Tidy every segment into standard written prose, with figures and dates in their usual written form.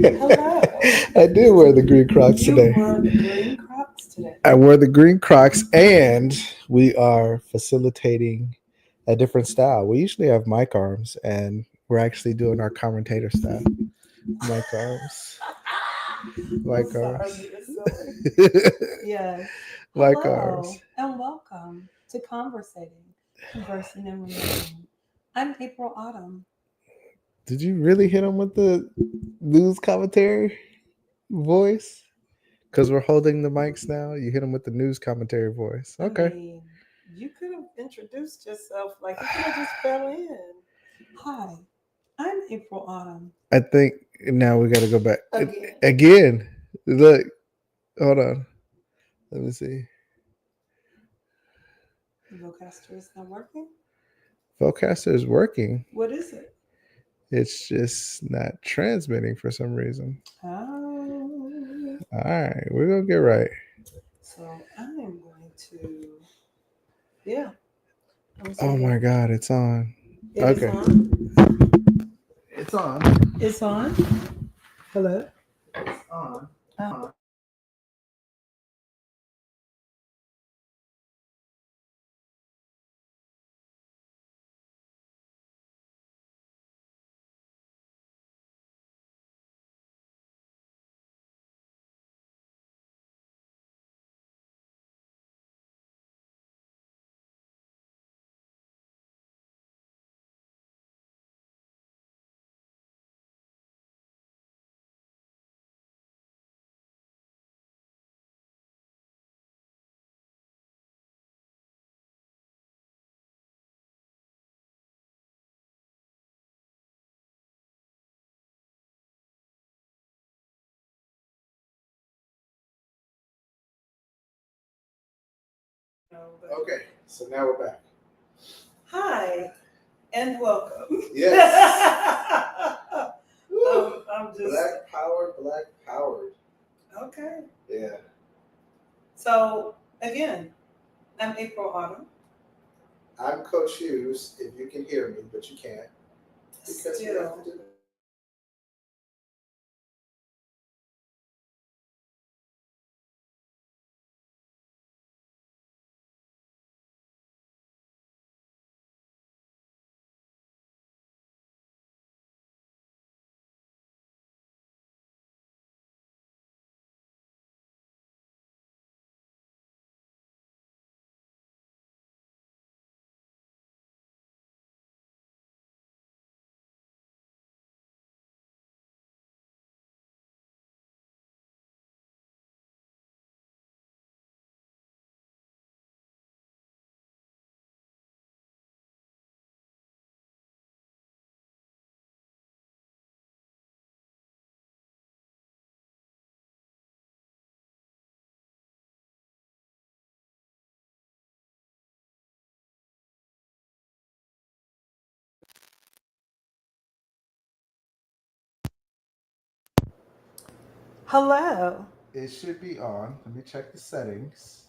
Hello. I did wear the green Crocs You today. wore the green Crocs today. I wore the green Crocs, and we are facilitating a different style. We usually have mic arms, and we're actually doing our commentator style. Mic arms. Mic I'm sorry, arms. you're silly. Yes. Mic Hello arms. and welcome to Conversating, Conversing and Relating. I'm April-Autumn. Did you really hit him with the news commentary voice? Because we're holding the mics now. You hit him with the news commentary voice. I Okay. mean, you could have introduced yourself like you could have just fell in. Hi, I'm April-Autumn. I think now we got to go back. Again. Again. Look. Hold on. Let me see. The Vocaster is not working. Vocaster is working. What is it? It's just not transmitting for some reason. Oh. All right. We're going to get right. So I'm going to, yeah. Oh my God. It's on. It Okay. is on. It's on. It's on. Hello. It's on. Okay. So now we're back. Hi and welcome. Yes. I'm just Black powered. okay. Yeah. So again, I'm April-Autumn. I'm Coach Hughes, if you can hear me, but you can't. Because we have Still. to do that. Hello. It should be on. Let me check the settings.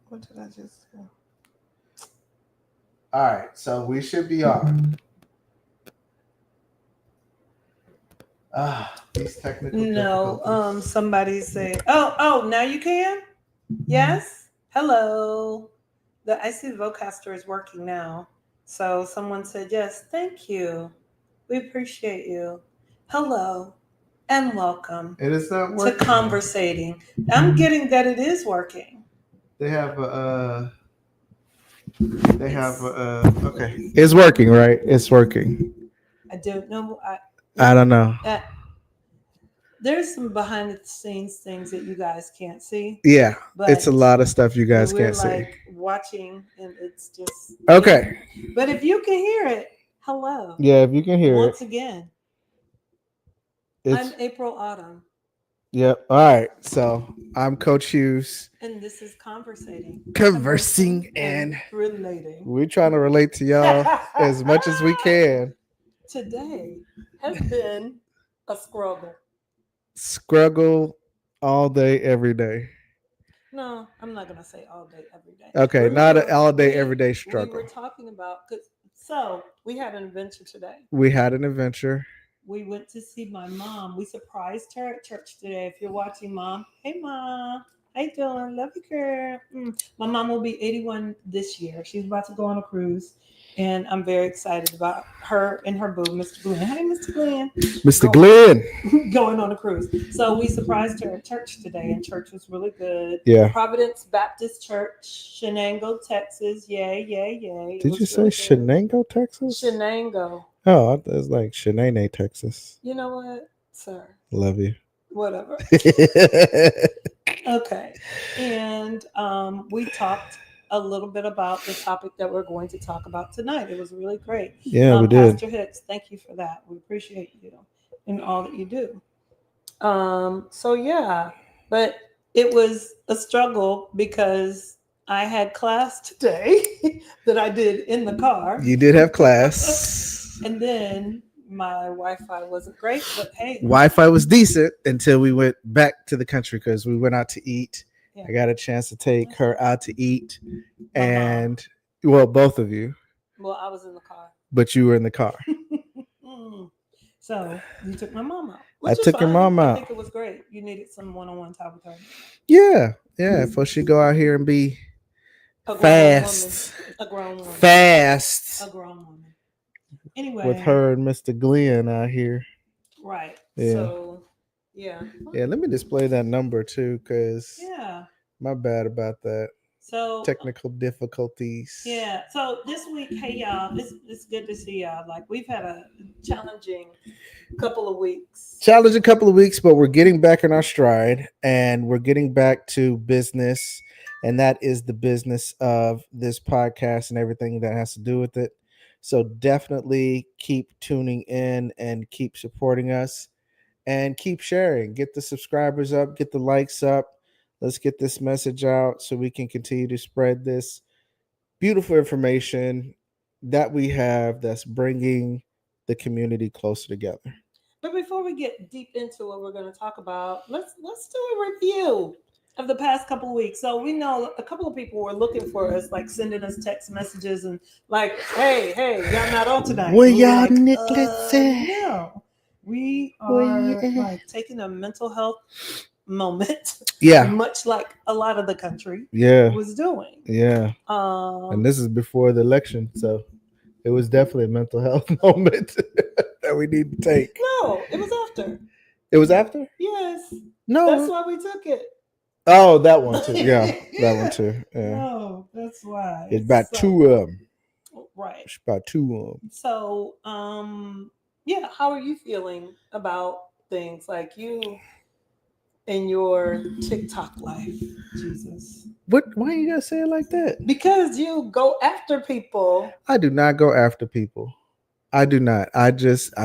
What did I just do? All right, so we should be on. These technical No. difficulties. Somebody say, oh, now you can? Yes. Hello. I see the Vocaster is working now. So someone said yes. Thank you. We appreciate you. Hello and welcome It is not to working. Conversating. I'm getting that it is working. They have okay. It's working, right? It's working. I don't know. I don't know. There's some behind the scenes things that you guys can't see. Yeah, But it's a lot of stuff you guys we're can't see. like watching and it's just Okay. But if you can hear it, hello. Yeah, if you can hear Once it. again, It's I'm April-Autumn. Yep. All right. So I'm Coach Hughes. And this is Conversating. Conversing and Relating. we're trying to relate to y'all as much as we can. Today has been a struggle. Struggle all day, every day. No, I'm not gonna say all day, every day. Okay, not an all day, every day struggle. We were talking about so we had an adventure today. We had an adventure. we went to see my mom. We surprised her at church today. If you're watching, Mom, hey, Mom. How you doing? Love you, girl. My mom will be 81 this year. She's about to go on a cruise, and I'm very excited about her and her boo, Mr. Glenn. Hey, Mr. Glenn. Mr. Go, Glenn. going on a cruise. So we surprised her at church today, and church was really good. Yeah. Providence Baptist Church, Shenango, Texas. Yay, yay, yay. Did you say Shenango, Texas? Shenango. Oh, it's like Shenango, Texas. You know what, sir? Love you. Whatever. Okay. And we talked a little bit about the topic that we're going to talk about tonight. It was really great. Yeah, we did. Pastor Hicks, thank you for that. We appreciate you and all that you do. So yeah, but it was a struggle because I had class today that I did in the car. You did have class. And then my Wi-Fi wasn't great, but hey, Wi-Fi was decent until we went back to the country because we went out to eat. Yeah. I got a chance to take her out to eat, and well, both of you. Well, I was in the car, but you were in the car. So you took my mom out. I took your mom out. I think it was great. You needed some one-on-one time with her. Yeah. For she go out here and be a fast, a grown woman, fast, a grown woman. Anyway, with her and Mr. Glenn out here. Right. Yeah. So, yeah. Yeah. Let me display that number too, because my bad about that. So technical difficulties. Yeah. So this week, hey y'all, it's good to see y'all. Like we've had a challenging couple of weeks. But we're getting back in our stride, and we're getting back to business, and that is the business of this podcast and everything that has to do with it. So definitely keep tuning in and keep supporting us, and keep sharing. Get the subscribers up, get the likes up. Let's get this message out so we can continue to spread this beautiful information that we have that's bringing the community closer together. But before we get deep into what we're going to talk about, let's do a review of the past couple of weeks. So we know a couple of people were looking for us, like sending us text messages and like, hey, y'all not on tonight. Where y'all niggas at? No. We are like taking a mental health moment. Yeah. Much like a lot of the country was doing. Yeah. And this is before the election, so it was definitely a mental health moment that we need to take. No, it was after. It was after? Yes. No. That's why we took it. Oh, that one too. Yeah, that one too. Yeah. No, that's why. It's about two of them. Right. It's about two of them. So, yeah, how are you feeling about things like you in your TikTok life? Jesus. What? Why you gotta say it like that? Because you go after people. I do not go after people. I do not. I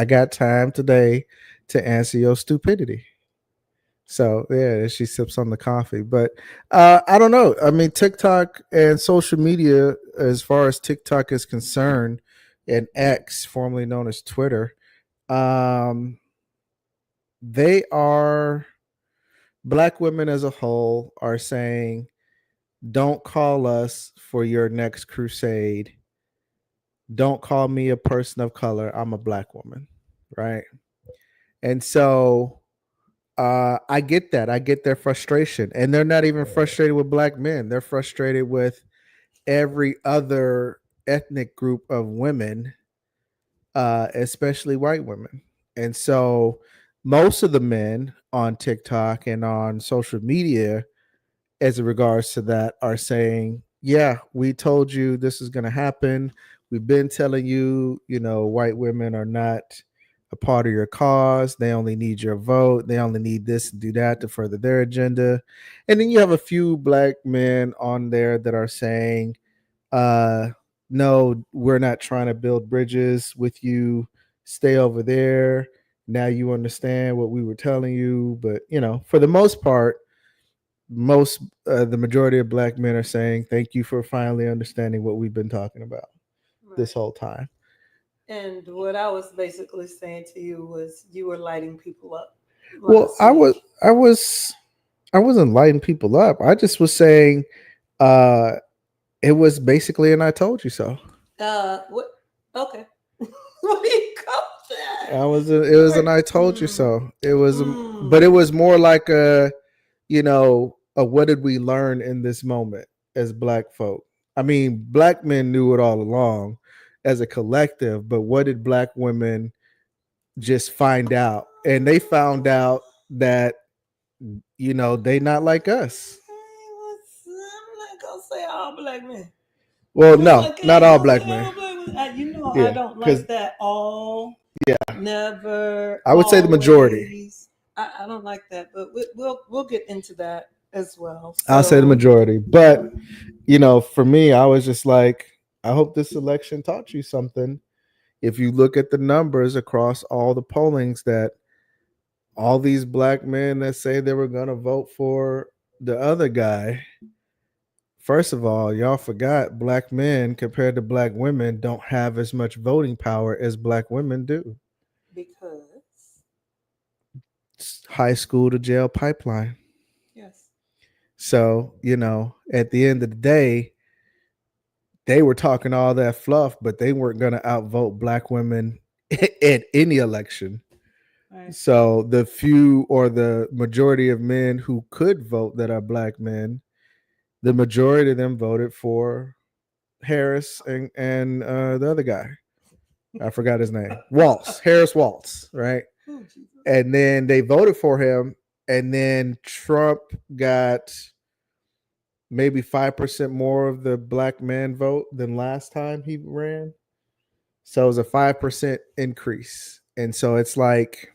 got time today to answer your stupidity. So yeah, she sips on the coffee. But I don't know. I mean, TikTok and social media, as far as TikTok is concerned, and X, formerly known as Twitter, they are, Black women as a whole are saying, don't call us for your next crusade. Don't call me a person of color. I'm a Black woman. Right. And so I get that. I get their frustration. And they're not even frustrated with Black men. They're frustrated with every other ethnic group of women, especially white women. And so most of the men on TikTok and on social media, as it regards to that, are saying, yeah, we told you this is going to happen. We've been telling you, white women are not a part of your cause. They only need your vote. They only need this and do that to further their agenda. And then you have a few Black men on there that are saying, no, we're not trying to build bridges with you. Stay over there. Now you understand what we were telling you. But, for the most part, the majority of Black men are saying, thank you for finally understanding what we've been talking about this whole time. And what I was basically saying to you was you were lighting people up. Well, I wasn't lighting people up. I just was saying it was basically an I told you so. What? Okay. What do you call that. It was an I told you so. It was, but it was more like a, what did we learn in this moment as black folk? I mean, black men knew it all along as a collective, but what did black women just find out? And they found out that, they not like us. I'm not gonna say all black men. Well, No, no, I not can't all gonna black say men. all black men. I Yeah, don't because like that all. yeah, Never, I would say the majority. always. I don't like that, but we'll get into that as well. I'll say the So majority. But, for me, I was just like, I hope this election taught you something. If you look at the numbers across all the pollings, that all these black men that say they were going to vote for the other guy, first of all, y'all forgot black men compared to black women don't have as much voting power as black women do. because It's high school to jail pipeline. yes, So, at the end of the day, they were talking all that fluff, but they weren't going to outvote black women at any election. right. So the few or the majority of men who could vote that are black men, the majority of them voted for Harris and the other guy. I forgot his name. Waltz, Harris Waltz, right? Oh, Jesus. And then they voted for him, and then Trump got maybe 5% more of the black man vote than last time he ran. So it was a 5% increase. And so it's like,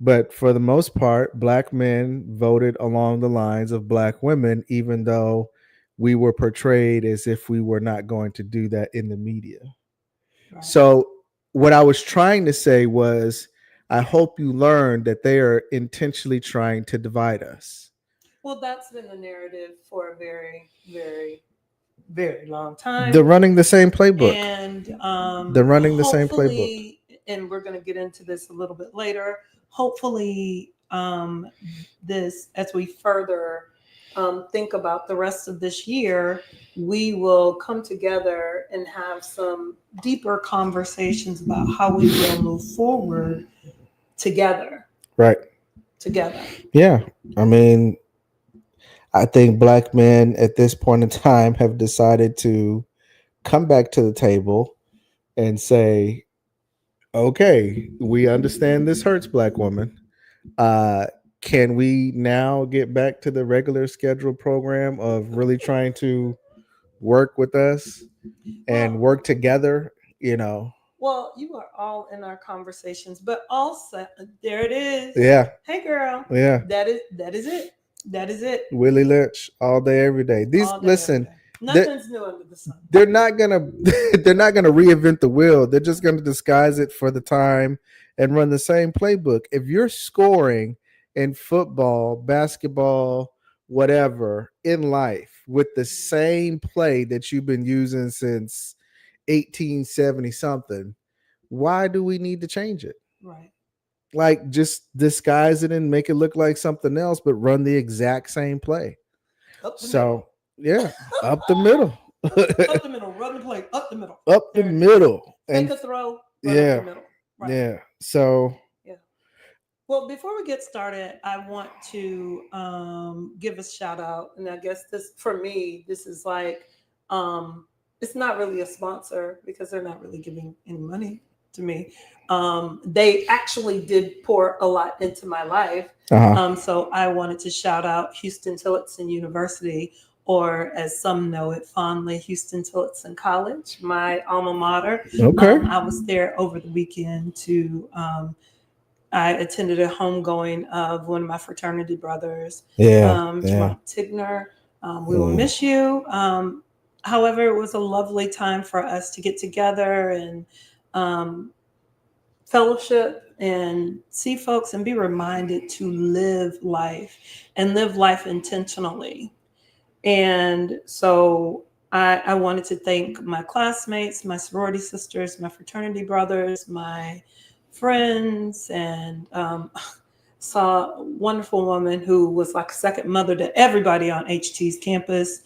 but for the most part, black men voted along the lines of black women, even though we were portrayed as if we were not going to do that in the media. Right. So what I was trying to say was, I hope you learned that they are intentionally trying to divide us. Well, that's been the narrative for a very, very, very long time. They're running the same playbook. And They're running the same playbook. hopefully, and we're going to get into this a little bit later. Hopefully, this as we further think about the rest of this year, we will come together and have some deeper conversations about how we will move forward together. Right. Together. Yeah. I mean, I think black men at this point in time have decided to come back to the table and say, okay, we understand this hurts black women. Can we now get back to the regular scheduled program of really trying to work with us and work together? Well, you are all in our conversations, but also there it is. Yeah. Hey, girl. Yeah. That is it. That is it. Willie Lynch all day, every day. These All day, listen. every day. Nothing's new under the sun. They're not gonna reinvent the wheel. They're just gonna disguise it for the time and run the same playbook. If you're scoring in football, basketball, whatever in life with the same play that you've been using since 1870 something, why do we need to change it? Right. Like, just disguise it and make it look like something else, but run the exact same play. So yeah, up the middle. Up the middle, run the play, up the middle. Up the middle. Take a throw, run yeah. up the middle. Right. Yeah. So yeah. Well, before we get started, I want to give a shout out. And I guess this, for me, this is like, it's not really a sponsor because they're not really giving any money to me. They actually did pour a lot into my life. So I wanted to shout out Houston Tillotson University, or as some know it fondly, Houston Tillotson College, my alma mater. Okay. I was there over the weekend to, I attended a homegoing of one of my fraternity brothers, Jerome Tigner. We will miss you. However, it was a lovely time for us to get together and fellowship and see folks and be reminded to live life and live life intentionally. And so I wanted to thank my classmates, my sorority sisters, my fraternity brothers, my friends, and saw a wonderful woman who was like a second mother to everybody on HT's campus.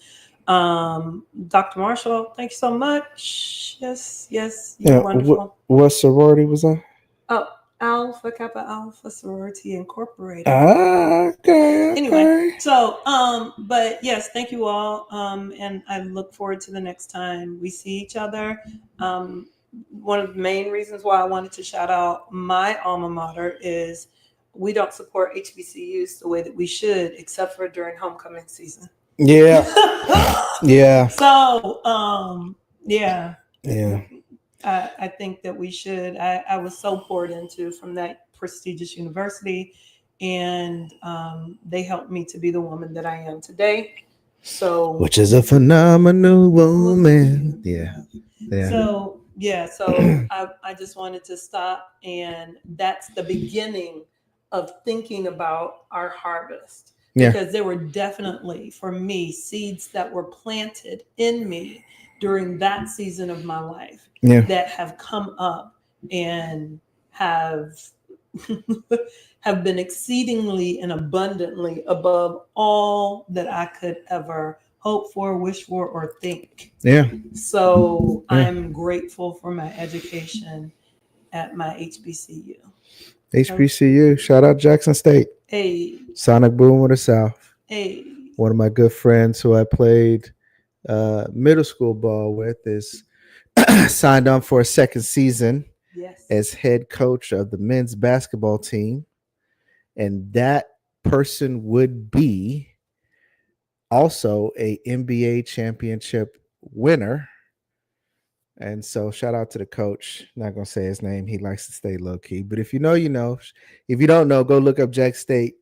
Dr. Marshall, thank you so much. Yes, yes, you're Yeah. wonderful. What sorority was that? Oh, Alpha Kappa Alpha Sorority Incorporated. Ah, okay, Anyway, okay. so but yes, thank you all. And I look forward to the next time we see each other. Um, one of the main reasons why I wanted to shout out my alma mater is we don't support HBCUs the way that we should, except for during homecoming season. Yeah, yeah, So yeah, yeah. I think that we should. I was so poured into from that prestigious university, and they helped me to be the woman that I am today. So, Which is a phenomenal woman. Yeah, yeah, so yeah, so I just wanted to stop, and that's the beginning of thinking about our harvest, yeah, because there were definitely for me seeds that were planted in me during that season of my life yeah, that have come up and have have been exceedingly and abundantly above all that I could ever hope for, wish for, or think. yeah, So yeah. I'm grateful for my education at my HBCU. HBCU. Shout out Jackson State. Hey, Sonic Boom of the South. hey, One of my good friends who I played middle school ball with is signed on for a second season yes. as head coach of the men's basketball team. And that person would be also a NBA championship winner. And so shout out to the coach. Not gonna say his name. He likes to stay low key. But if you know, you know. If you don't know, go look up Jack State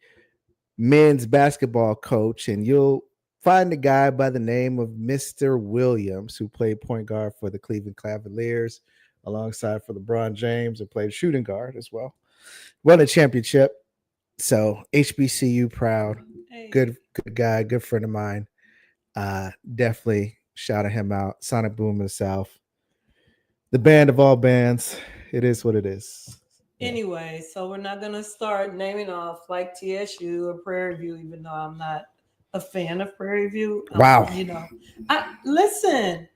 men's basketball coach, and you'll find a guy by the name of Mr. Williams, who played point guard for the Cleveland Cavaliers alongside for LeBron James, and played shooting guard as well. Won a championship. So HBCU proud. Hey. Good guy, good friend of mine. Definitely shout him out. Sonic Boom in the South. The band of all bands. It is what it is. Yeah. Anyway, so we're not gonna start naming off like TSU or Prairie View, even though I'm not a fan of Prairie View. Wow. You know, I listen.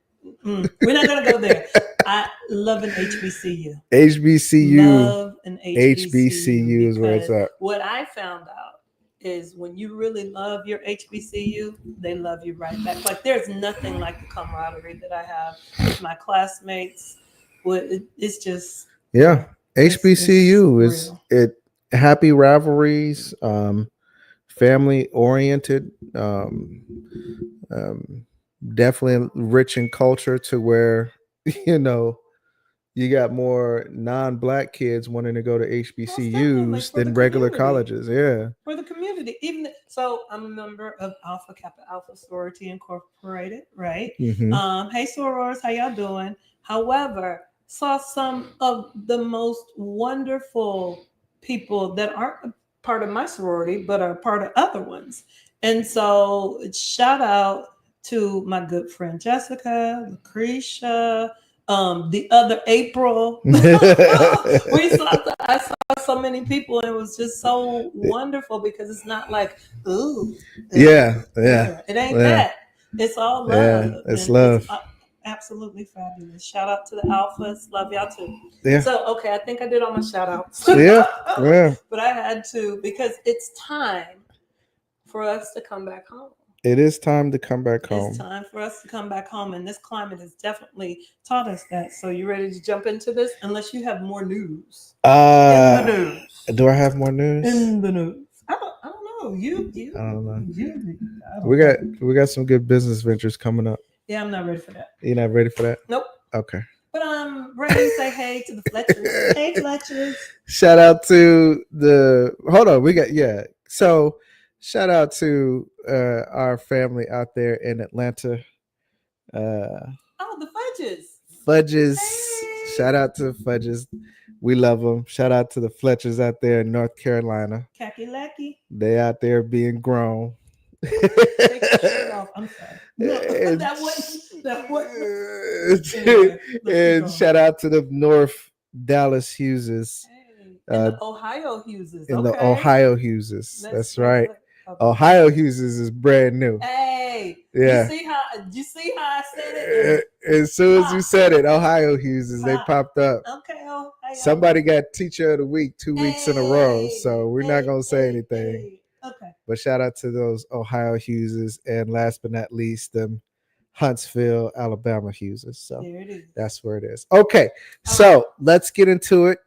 We're not gonna go there. I love an HBCU. HBCU. Love an HBCU is where it's because at. what I found out is when you really love your HBCU, they love you right back. Like there's nothing like the camaraderie that I have with my classmates. It's just Yeah. HBCU it's is real. it happy rivalries, family oriented, um, definitely rich in culture to where you know you got more non-black kids wanting to go to Most definitely HBCUs for the than regular community. colleges. Yeah. For the community. So I'm a member of Alpha Kappa Alpha Sorority Incorporated, right? Mm-hmm. Hey sorors, how y'all doing? However, saw some of the most wonderful people that aren't a part of my sorority, but are part of other ones. And so shout out to my good friend Jessica, Lucretia, the other April. I saw so many people, and it was just so wonderful because it's not like, ooh, Yeah. Yeah. it ain't Yeah. that. It's all love, Yeah. It's and it's love. absolutely fabulous. Shout out to the Alphas, love y'all too. Yeah. So okay, I think I did all my shout outs. Yeah. Yeah. But I had to because it's time for us to come back home. It is time to come back home. It's time for us to come back home, and this climate has definitely taught us that. So, you ready to jump into this? Unless you have more news. In the news. Do I have more news? In the news. I don't know. I don't know. I don't We got some good business ventures coming up. Yeah, I'm not ready for that. You're not ready for that? Nope. Okay. But I'm ready to say hey to the Fletchers. Hey, Fletchers. Shout out to the. Hold on. So, shout out to our family out there in Atlanta. Oh, the Fudges. Fudges. Hey. Shout out to Fudges. We love them. Shout out to the Fletchers out there in North Carolina. Khaki Lacky. They out there being grown. Take your shirt off. I'm sorry. No, that wasn't. Anyway, and shout out to the North Dallas Hugheses. Hey, and the Ohio Hugheses. The Ohio Hugheses. That's right. Okay. Ohio Hugheses is brand new. Hey, Yeah. You see how I said it? As soon as you said it, Ohio Hughes, they popped up. Okay, Ohio. Somebody got Teacher of the Week 2 weeks in a row, so we're not gonna say anything. Hey. Okay. But shout out to those Ohio Hugheses, and last but not least, them Huntsville, Alabama Hugheses. So there it is. That's where it is. Okay, so let's get into it.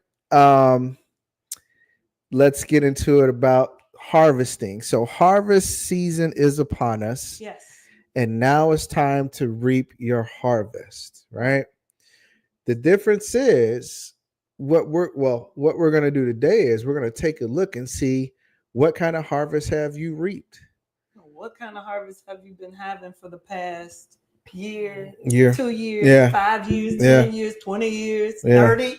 Let's get into it about harvesting. So harvest season is upon us. Yes. And now it's time to reap your harvest, right? The difference is what we're going to do today is we're going to take a look and see what kind of harvest have you reaped. What kind of harvest have you been having for the past year, 2 years, yeah. 5 years, 10 years, 20 years, 30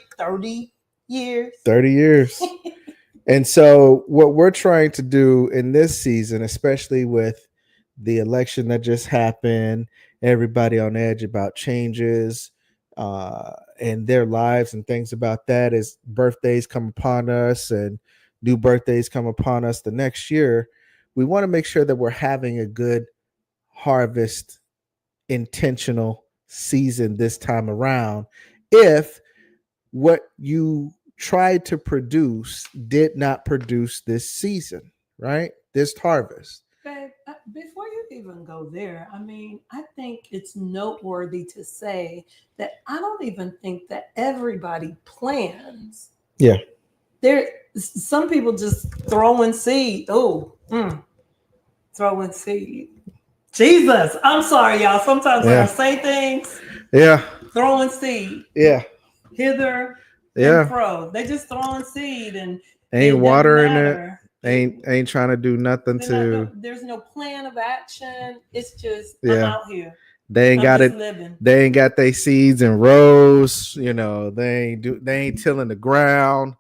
years? 30 years. And so what we're trying to do in this season, especially with the election that just happened, everybody on edge about changes in their lives and things about that, as birthdays come upon us and new birthdays come upon us the next year, we want to make sure that we're having a good harvest intentional season this time around. If what you tried to produce did not produce this season, right? This harvest. Babe, before you even go there, I mean, I think it's noteworthy to say that I don't even think that everybody plans. Yeah. Some people just throwing seed. Throwing seed. Jesus, I'm sorry, y'all. Sometimes when I say things, throwing seed. Hither and fro. They just throwing seed and ain't watering it. Ain't trying to do nothing there's no plan of action. It's just I'm out here. They ain't got it. Living. They ain't got their seeds in rows. You know, they ain't tilling the ground.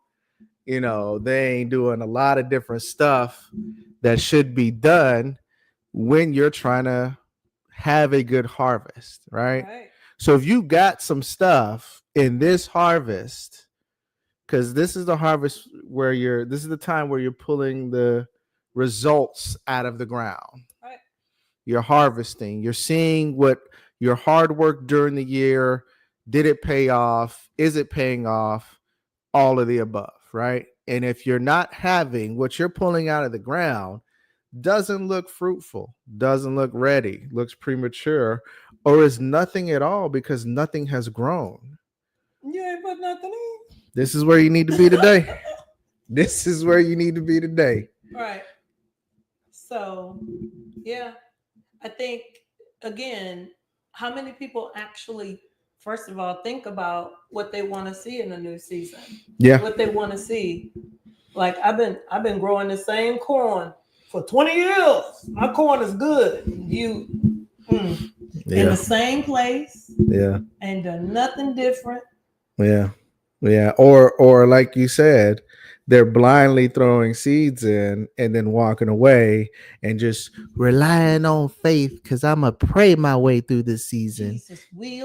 You know, they ain't doing a lot of different stuff that should be done when you're trying to have a good harvest, right? So if you got some stuff in this harvest, because this is the harvest where this is the time where you're pulling the results out of the ground. Right. You're harvesting. You're seeing what your hard work during the year, did it pay off? Is it paying off? All of the above, right? And if you're not having what you're pulling out of the ground, doesn't look fruitful, doesn't look ready, looks premature, or is nothing at all because nothing has grown. You ain't put nothing in. This is where you need to be today. This is where you need to be today. Right. So, yeah, I think, again, how many people actually, first of all, think about what they want to see in the new season? Yeah. What they want to see. Like I've been growing the same corn for 20 years. My corn is good. You in the same place. Yeah. Ain't done nothing different. Yeah. Yeah. Or like you said, they're blindly throwing seeds in and then walking away and just relying on faith because I'm going to pray my way through this season.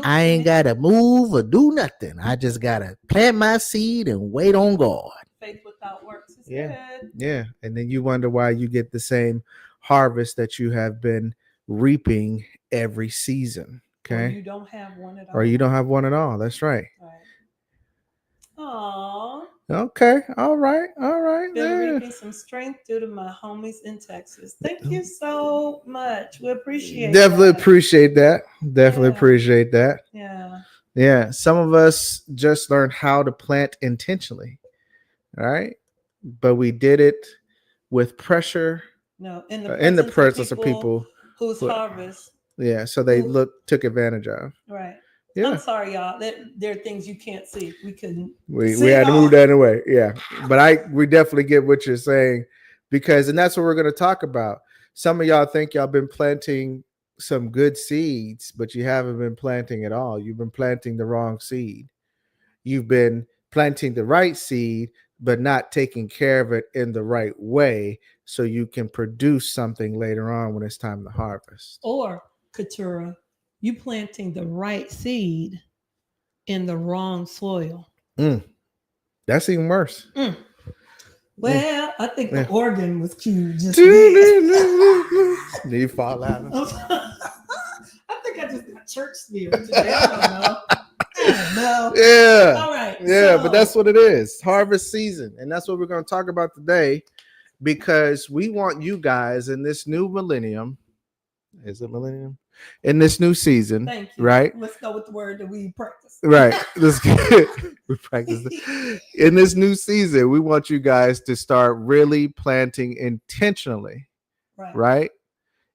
I ain't got to move or do nothing. I just got to plant my seed and wait on God. Faith without works is dead. Yeah. And then you wonder why you get the same harvest that you have been reaping every season. Okay. Or you don't have one at all. Or you don't have one at all. That's right. Aww. Okay. All right. Been reaping some strength due to my homies in Texas. Thank you so much. We appreciate Definitely that. appreciate that. Definitely appreciate that. Yeah. Yeah. Some of us just learned how to plant intentionally. Right. But we did it with pressure. No, in the presence of people whose harvest. Yeah. So they took advantage of. Right. Yeah. I'm sorry, y'all. There are things you can't see. We couldn't. We had to move that away. Yeah. But we definitely get what you're saying and that's what we're going to talk about. Some of y'all think y'all been planting some good seeds, but you haven't been planting at all. You've been planting the wrong seed. You've been planting the right seed, but not taking care of it in the right way so you can produce something later on when it's time to harvest. Or, Katura, you planting the right seed in the wrong soil. That's even worse. Well, I think the Yeah. organ was cute just then. Did you fall out? I think I just got church spirit today. I don't know. Yeah. All right. Yeah, so, but that's what it is. Harvest season. And that's what we're going to talk about today because we want you guys in this new millennium. Is it millennium? In this new season, thank you. right? Let's go with the word that we practice. Right. Let's we practice it. In this new season, we want you guys to start really planting intentionally, right?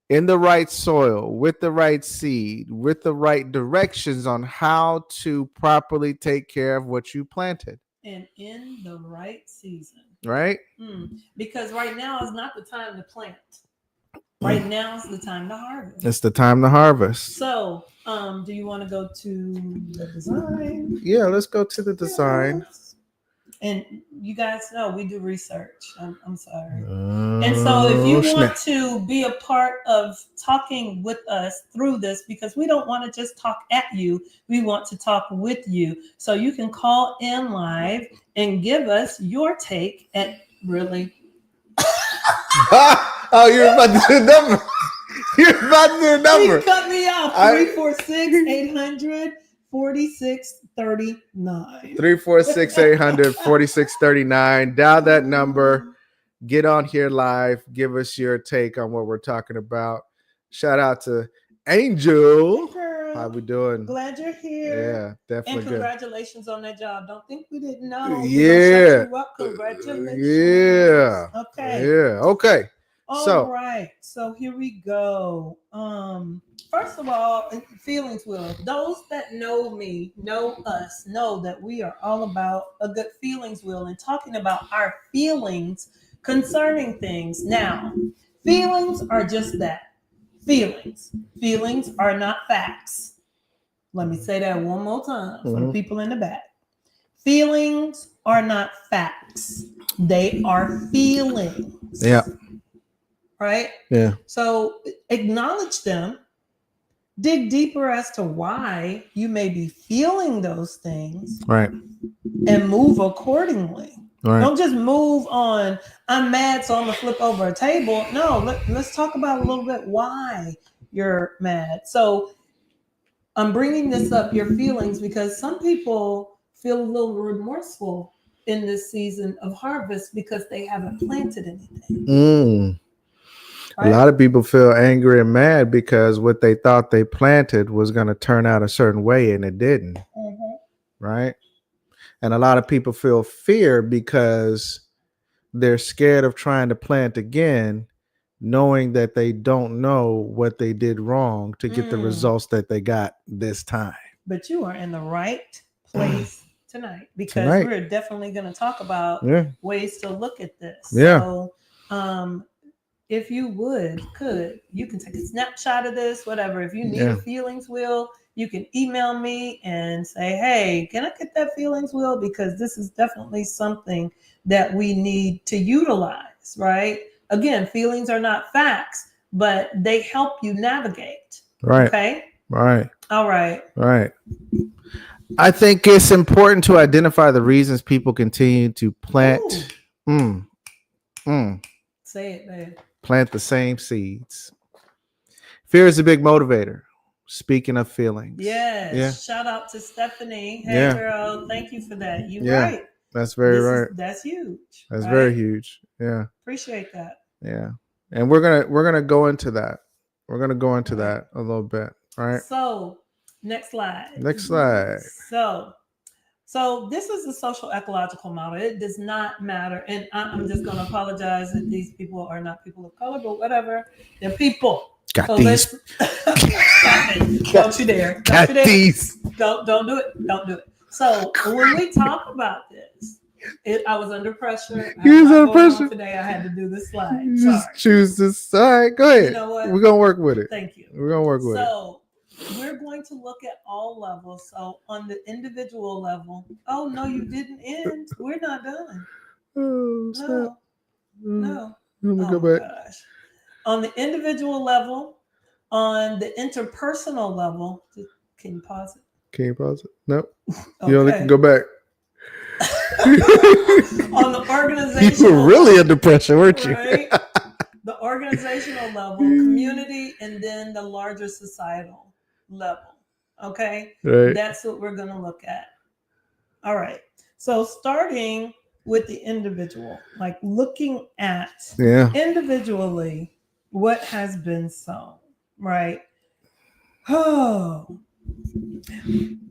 In the right soil, with the right seed, with the right directions on how to properly take care of what you planted. And in the right season. Right? Because right now is not the time to plant. Right now is the time to harvest. It's the time to harvest. So, do you want to go to the design? Yeah, let's go to the design. And you guys know we do research. I'm sorry. And so if you want to be a part of talking with us through this, because we don't want to just talk at you, we want to talk with you. So you can call in live and give us your take at really. Oh, you're about to do a number. You're about to do a number. You cut me off. 346-800. 4639. 346-800-4639. Dial that number. Get on here live. Give us your take on what we're talking about. Shout out to Angel. Hey girl. How we doing? Glad you're here. Yeah, definitely. And congratulations on that job. Don't think we didn't know. Yeah. Congratulations. Yeah. Okay. Yeah. Okay. All right. So here we go. First of all, feelings will. Those that know me, know us, know that we are all about a good feelings wheel and talking about our feelings concerning things. Now, feelings are just that. Feelings. Feelings are not facts. Let me say that one more time for the people in the back. Feelings are not facts. They are feelings. Yeah. Right? Yeah. So acknowledge them. Dig deeper as to why you may be feeling those things. Right. And move accordingly. Right. Don't just move on, I'm mad, so I'm going to flip over a table. No, let's talk about a little bit why you're mad. So I'm bringing this up, your feelings, because some people feel a little remorseful in this season of harvest because they haven't planted anything. Right? A lot of people feel angry and mad because what they thought they planted was going to turn out a certain way and it didn't. Right? And a lot of people feel fear because they're scared of trying to plant again, knowing that they don't know what they did wrong to get the results that they got this time. But you are in the right place tonight because we're definitely going to talk about ways to look at this. Yeah. So, if you you can take a snapshot of this, whatever. If you need a feelings wheel, you can email me and say, hey, can I get that feelings wheel? Because this is definitely something that we need to utilize, right? Again, feelings are not facts, but they help you navigate. Right. Okay. Right. All right. Right. I think it's important to identify the reasons people continue to plant. Say it, babe. Plant the same seeds. Fear is a big motivator. Speaking of feelings. Yes. Yeah. Shout out to Stephanie. Hey, girl. Thank you for that. You're right. That's very right. That's huge. That's very huge. Yeah. Appreciate that. Yeah. And we're gonna go into that. We're gonna go into that a little bit. All right. So next slide. Next slide. So this is the social ecological model. It does not matter. And I'm just going to apologize that these people are not people of color, but whatever. They're people. Got these. Don't you dare. Got these. Don't do it. Don't do it. So when we talk about this, I was under pressure. You was under pressure. Today I had to do this slide. Just choose this side. Go ahead. You know what? We're going to work with it. Thank you. We're going to work with it. So we're going to look at all levels. So on the individual level, oh no, you didn't end. We're not done. Oh, no. Let me go back. Gosh. On the individual level, on the interpersonal level, can you pause it? Can you pause it? Nope. Okay. You only can go back. On the organizational You were really level, under pressure, weren't you? right? The organizational level, community, and then the larger societal level. Okay, Right. that's what we're going to look at. All right. So starting with the individual, like looking at Yeah. individually what has been sown, right? Oh,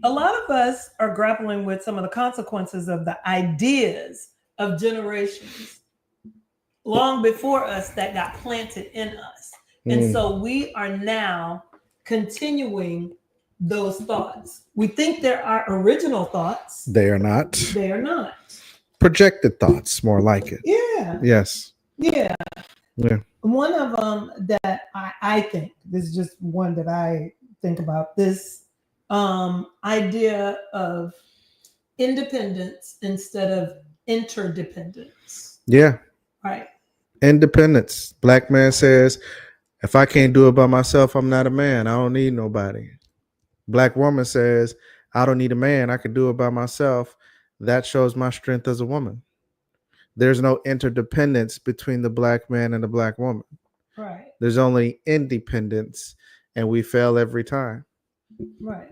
a lot of us are grappling with some of the consequences of the ideas of generations long before us that got planted in us. And so we are now continuing those thoughts. We think they're our original thoughts. They are not. They are not. Projected thoughts, more like it. Yeah. Yes. Yeah. Yeah. One of them that I think, this is just one that I think about, this idea of independence instead of interdependence. Yeah. Right. Independence. Black man says, if I can't do it by myself, I'm not a man. I don't need nobody. Black woman says, I don't need a man. I can do it by myself. That shows my strength as a woman. There's no interdependence between the black man and the black woman. Right. There's only independence, and we fail every time. Right.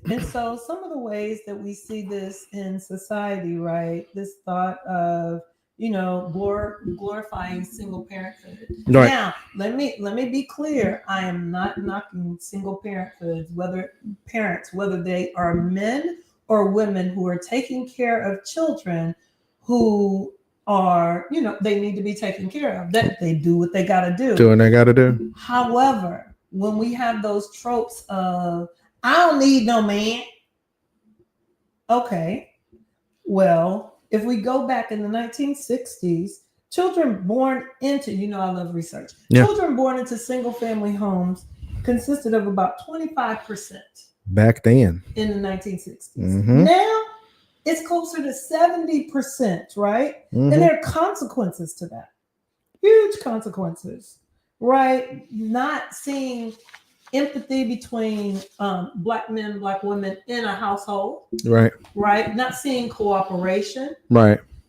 And so some of the ways that we see this in society, right? This thought of, glorifying single parenthood. Right. Now, let me be clear. I am not knocking single parenthood, whether they are men or women who are taking care of children who are, they need to be taken care of. That they do what they got to do. Doing what they got to do. However, when we have those tropes of, I don't need no man. Okay. Well, if we go back in the 1960s, children born into, I love research. Yeah. Children born into single family homes consisted of about 25%. Back then. In the 1960s. Mm-hmm. Now, it's closer to 70%, right? Mm-hmm. And there are consequences to that. Huge consequences, right? Not seeing empathy between black men, black women in a household. Right. Not seeing cooperation.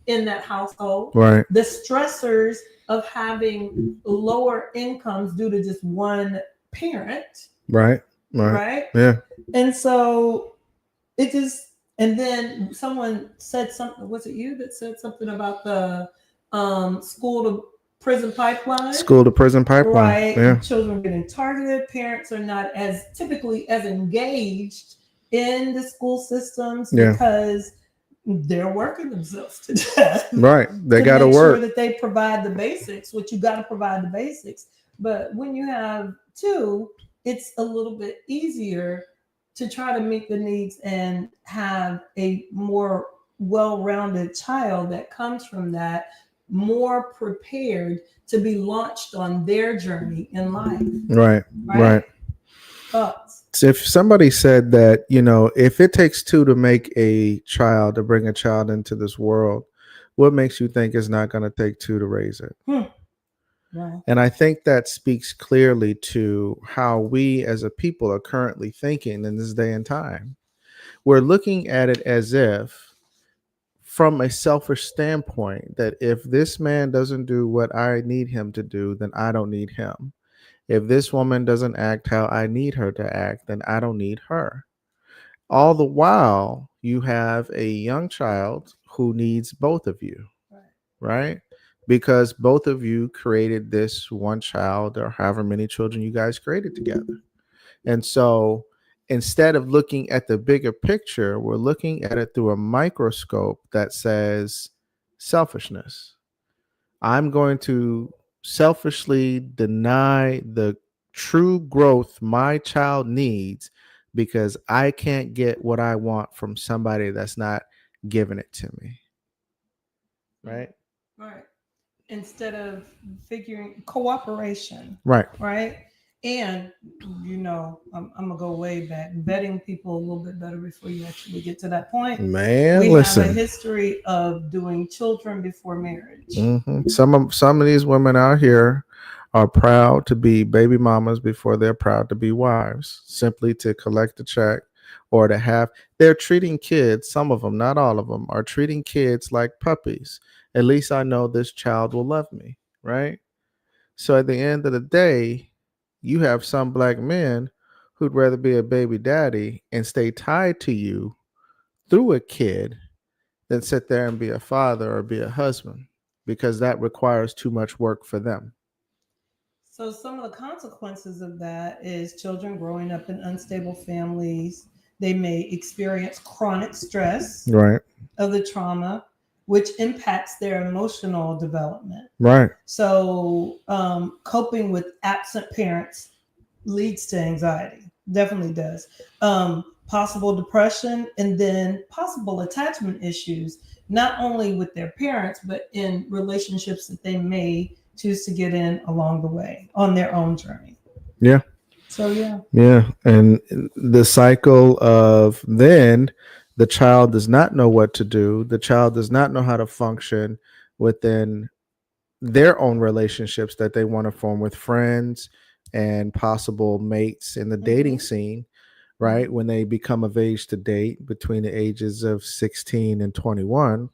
In that household. Right. The stressors of having lower incomes due to just one parent. Right. Yeah. And so it just, and then someone said something, was it you that said something about the school to prison pipeline? School to prison pipeline. Right. Yeah. Children getting targeted. Parents are not as typically as engaged in the school systems because they're working themselves to death. Right. They got to work. Sure that they provide the basics, which you got to provide the basics. But when you have two, it's a little bit easier to try to meet the needs and have a more well-rounded child that comes from that, more prepared to be launched on their journey in life. Right. Thoughts? So if somebody said that, if it takes two to make a child, to bring a child into this world, what makes you think it's not going to take two to raise it? Right. And I think that speaks clearly to how we as a people are currently thinking in this day and time. We're looking at it as if, from a selfish standpoint, that if this man doesn't do what I need him to do, then I don't need him. If this woman doesn't act how I need her to act, then I don't need her. All the while, you have a young child who needs both of you, right? Because both of you created this one child, or however many children you guys created together. And so instead of looking at the bigger picture, we're looking at it through a microscope that says selfishness. I'm going to selfishly deny the true growth my child needs because I can't get what I want from somebody that's not giving it to me. Right? Instead of figuring cooperation. Right. And, I'm going to go way back, vetting people a little bit better before you actually get to that point. Man, we listen. have a history of doing children before marriage. Mm-hmm. Some of these women out here are proud to be baby mamas before they're proud to be wives, simply to collect a check, or to have, they're treating kids, some of them, not all of them, are treating kids like puppies. At least I know this child will love me, right? So at the end of the day, you have some black men who'd rather be a baby daddy and stay tied to you through a kid than sit there and be a father or be a husband, because that requires too much work for them. So some of the consequences of that is children growing up in unstable families. They may experience chronic stress Right. of the trauma, which impacts their emotional development. Right. So coping with absent parents leads to anxiety. Definitely does. Possible depression, and then possible attachment issues, not only with their parents, but in relationships that they may choose to get in along the way on their own journey. Yeah. So, yeah. Yeah. And the cycle of then the child does not know what to do. The child does not know how to function within their own relationships that they want to form with friends and possible mates in the dating scene, right? When they become of age to date between the ages of 16 and 21,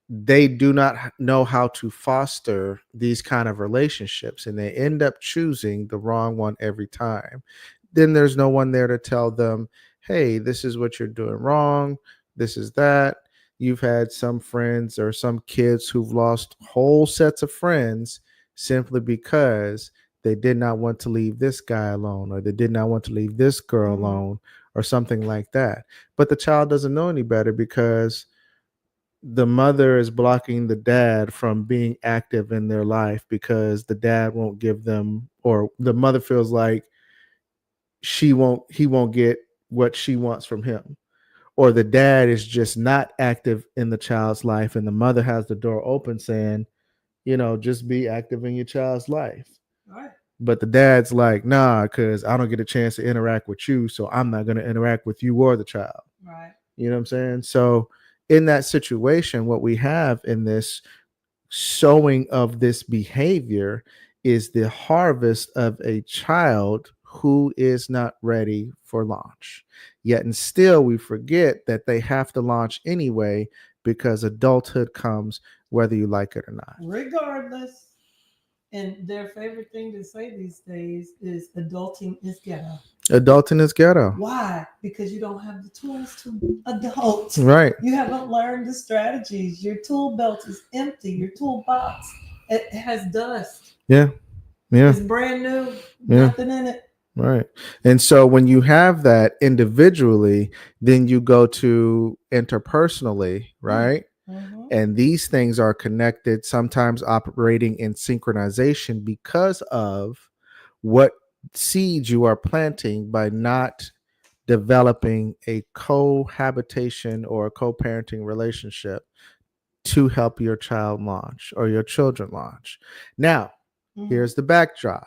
they do not know how to foster these kind of relationships, and they end up choosing the wrong one every time. Then there's no one there to tell them, hey, this is what you're doing wrong, this is that. You've had some friends or some kids who've lost whole sets of friends simply because they did not want to leave this guy alone, or they did not want to leave this girl alone, or something like that. But the child doesn't know any better because the mother is blocking the dad from being active in their life because the dad won't give them, or the mother feels like he won't get what she wants from him, or the dad is just not active in the child's life and the mother has the door open saying, just be active in your child's life. Right. But the dad's like, nah, because I don't get a chance to interact with you, so I'm not going to interact with you or the child. Right. You know what I'm saying? So in that situation, what we have in this sowing of this behavior is the harvest of a child who is not ready for launch. Yet and still we forget that they have to launch anyway because adulthood comes whether you like it or not. Regardless. And their favorite thing to say these days is adulting is ghetto. Adulting is ghetto. Why? Because you don't have the tools to adult. Right. You haven't learned the strategies. Your tool belt is empty. Your toolbox, it has dust. Yeah. Yeah. It's brand new. Yeah. Nothing in it. Right. And so when you have that individually, then you go to interpersonally, right? Mm-hmm. And these things are connected, sometimes operating in synchronization because of what seeds you are planting by not developing a cohabitation or a co-parenting relationship to help your child launch or your children launch. Now, here's the backdrop.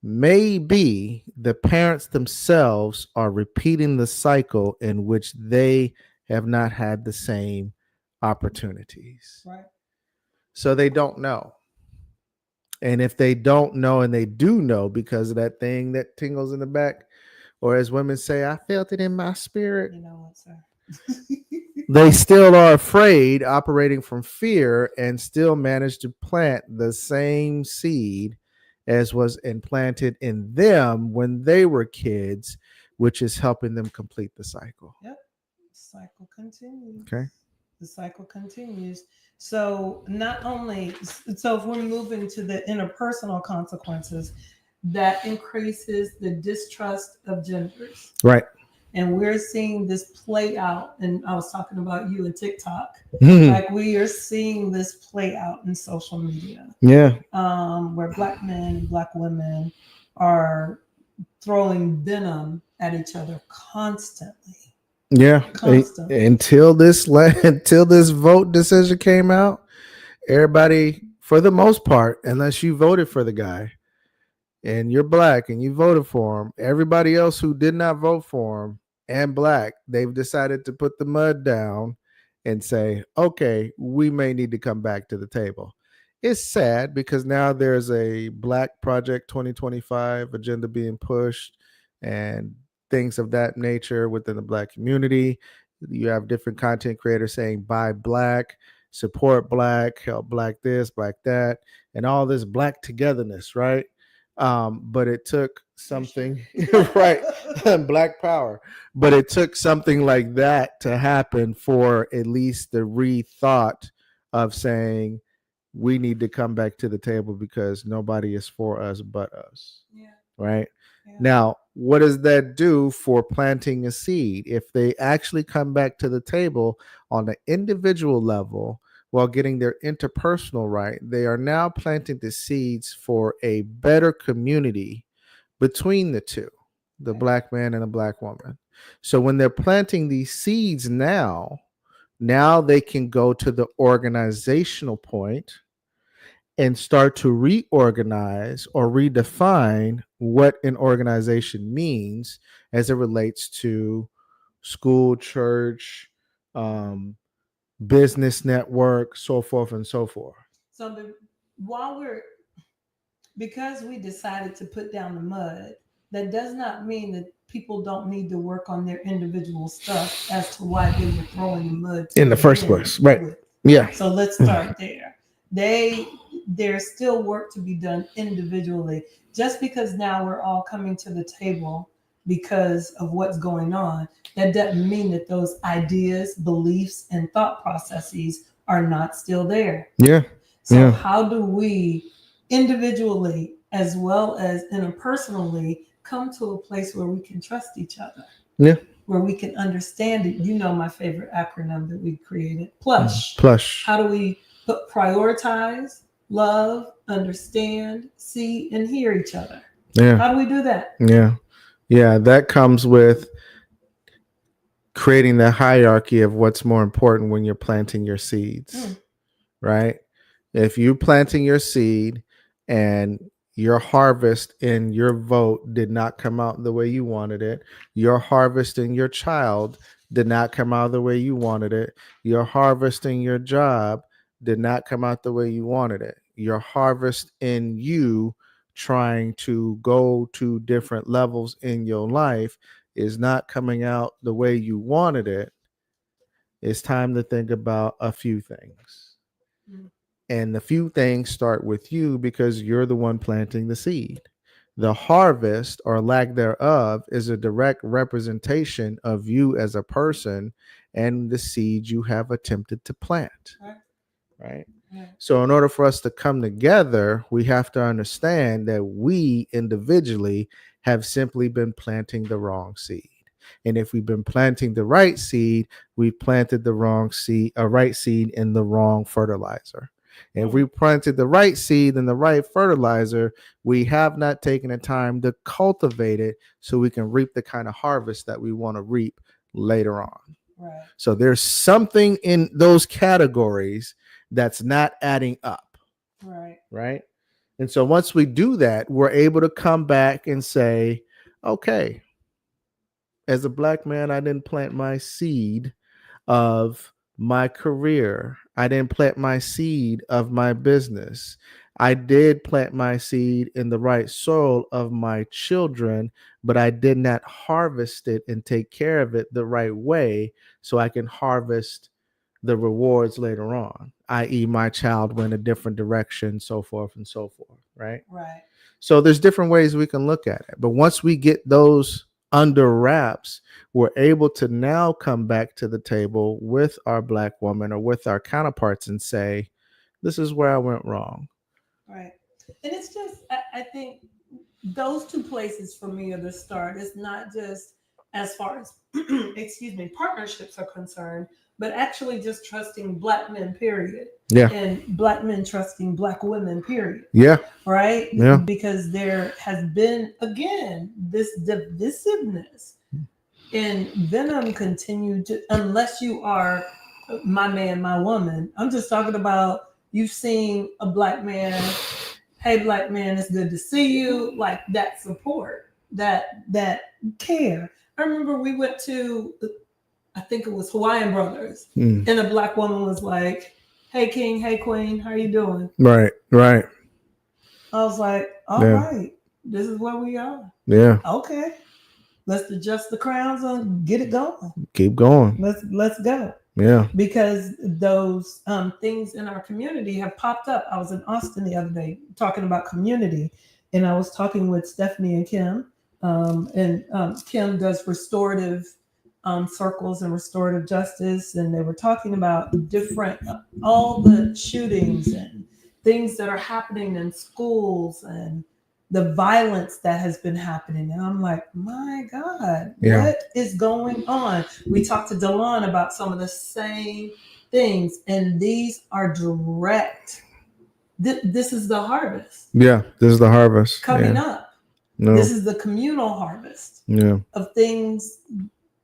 Maybe the parents themselves are repeating the cycle in which they have not had the same opportunities. Right. So they don't know. And if they don't know and they do know because of that thing that tingles in the back, or as women say, I felt it in my spirit. You know what, sir? They still are afraid, operating from fear, and still manage to plant the same seed as was implanted in them when they were kids, which is helping them complete the cycle. Yep. The cycle continues. Okay. The cycle continues. So not only, so if we're moving to the interpersonal consequences, that increases the distrust of genders. Right. And we're seeing this play out. And I was talking about you and TikTok. Mhm. Like we are seeing this play out in social media. Yeah. Where Black men, Black women are throwing venom at each other constantly. Yeah. Constantly. Until this vote decision came out, everybody, for the most part, unless you voted for the guy and you're Black and you voted for him, everybody else who did not vote for him and Black, they've decided to put the mud down and say, okay, we may need to come back to the table. It's sad because now there's a Black Project 2025 agenda being pushed, and things of that nature within the Black community. You have different content creators saying buy Black, support Black, help Black this, Black that, and all this Black togetherness, right? But it took something, right? Black power. But it took something like that to happen for at least the rethought of saying we need to come back to the table because nobody is for us but us. Yeah. Right? Yeah. Now, what does that do for planting a seed? If they actually come back to the table on the individual level while getting their interpersonal right, they are now planting the seeds for a better community between the two, the Black man and the Black woman. So when they're planting these seeds now they can go to the organizational point and start to reorganize or redefine what an organization means as it relates to school, church, business network, so forth and so forth. So because we decided to put down the mud, that does not mean that people don't need to work on their individual stuff as to why they were throwing the mud in the first place. Right. Yeah. So let's start there. There's still work to be done individually. Just because now we're all coming to the table because of what's going on, that doesn't mean that those ideas, beliefs, and thought processes are not still there. Yeah. So how do we individually as well as interpersonally come to a place where we can trust each other? Yeah. Where we can understand it. You know my favorite acronym that we created, PLUSH. PLUSH. How do we prioritize, love, understand, see, and hear each other? Yeah. How do we do that? Yeah. Yeah. That comes with creating the hierarchy of what's more important when you're planting your seeds. Right? If you're planting your seed and your harvest and your vote did not come out the way you wanted it, your harvest and your child did not come out the way you wanted it, your harvest and your job did not come out the way you wanted it, your harvest in you trying to go to different levels in your life is not coming out the way you wanted it, it's time to think about a few things. And the few things start with you because you're the one planting the seed. The harvest or lack thereof is a direct representation of you as a person and the seed you have attempted to plant. Right? So in order for us to come together, we have to understand that we individually have simply been planting the wrong seed. And if we've been planting the right seed, we planted the wrong seed, a right seed in the wrong fertilizer. And if we planted the right seed and the right fertilizer, we have not taken the time to cultivate it so we can reap the kind of harvest that we want to reap later on. Right. So there's something in those categories that's not adding up. Right. Right. And so once we do that, we're able to come back and say, okay, as a Black man, I didn't plant my seed of my career. I didn't plant my seed of my business. I did plant my seed in the right soil of my children, but I did not harvest it and take care of it the right way so I can harvest the rewards later on, i.e. my child went a different direction, so forth and so forth, right? Right. So there's different ways we can look at it. But once we get those under wraps, we're able to now come back to the table with our Black woman or with our counterparts and say, this is where I went wrong. Right. And it's just, I think those two places for me are the start. It's not just as far as, partnerships are concerned, but actually just trusting Black men, period. Yeah. And Black men trusting Black women, period. Yeah. Right? Yeah. Because there has been, again, this divisiveness. And venom continued to, unless you are my man, my woman. I'm just talking about you've seen a Black man, hey, Black man, it's good to see you. Like that support, that care. I remember we went to, I think it was Hawaiian Brothers, and a Black woman was like, hey, king, hey, queen, how you doing? Right, right. I was like, all right, this is where we are. Yeah. Okay. let's adjust the crowns and get it going. Keep going. Let's go. Yeah. Because those things in our community have popped up. I was in Austin the other day talking about community, and I was talking with Stephanie and Kim. Kim does restorative circles and restorative justice, and they were talking about different all the shootings and things that are happening in schools and the violence that has been happening. And I'm like, my God, what is going on? We talked to Delon about some of the same things, and these are direct. This is the harvest. Yeah, this is the harvest coming up. No. This is the communal harvest of things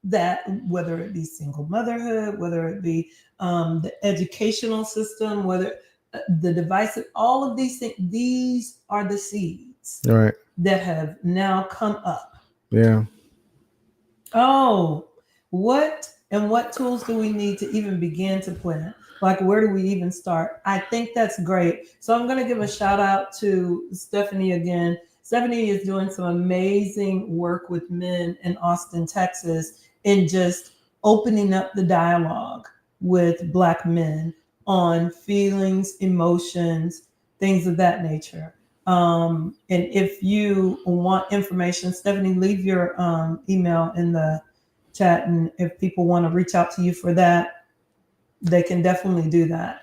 that, whether it be single motherhood, whether it be the educational system, whether the device, all of these things, these are the seeds that have now come up. Yeah. Oh, what tools do we need to even begin to plant? Like, where do we even start? I think that's great. So I'm going to give a shout out to Stephanie again. Stephanie is doing some amazing work with men in Austin, Texas, in just opening up the dialogue with Black men on feelings, emotions, things of that nature. And if you want information, Stephanie, leave your email in the chat. And if people want to reach out to you for that, they can definitely do that.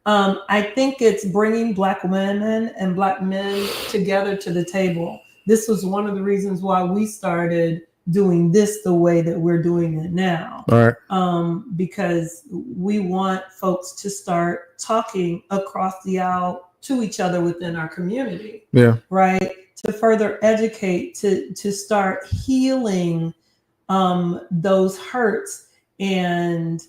I think it's bringing Black women and Black men together to the table. This was one of the reasons why we started doing this the way that we're doing it now. All right. Because we want folks to start talking across the aisle to each other within our community. Yeah. Right. To further educate, to start healing those hurts and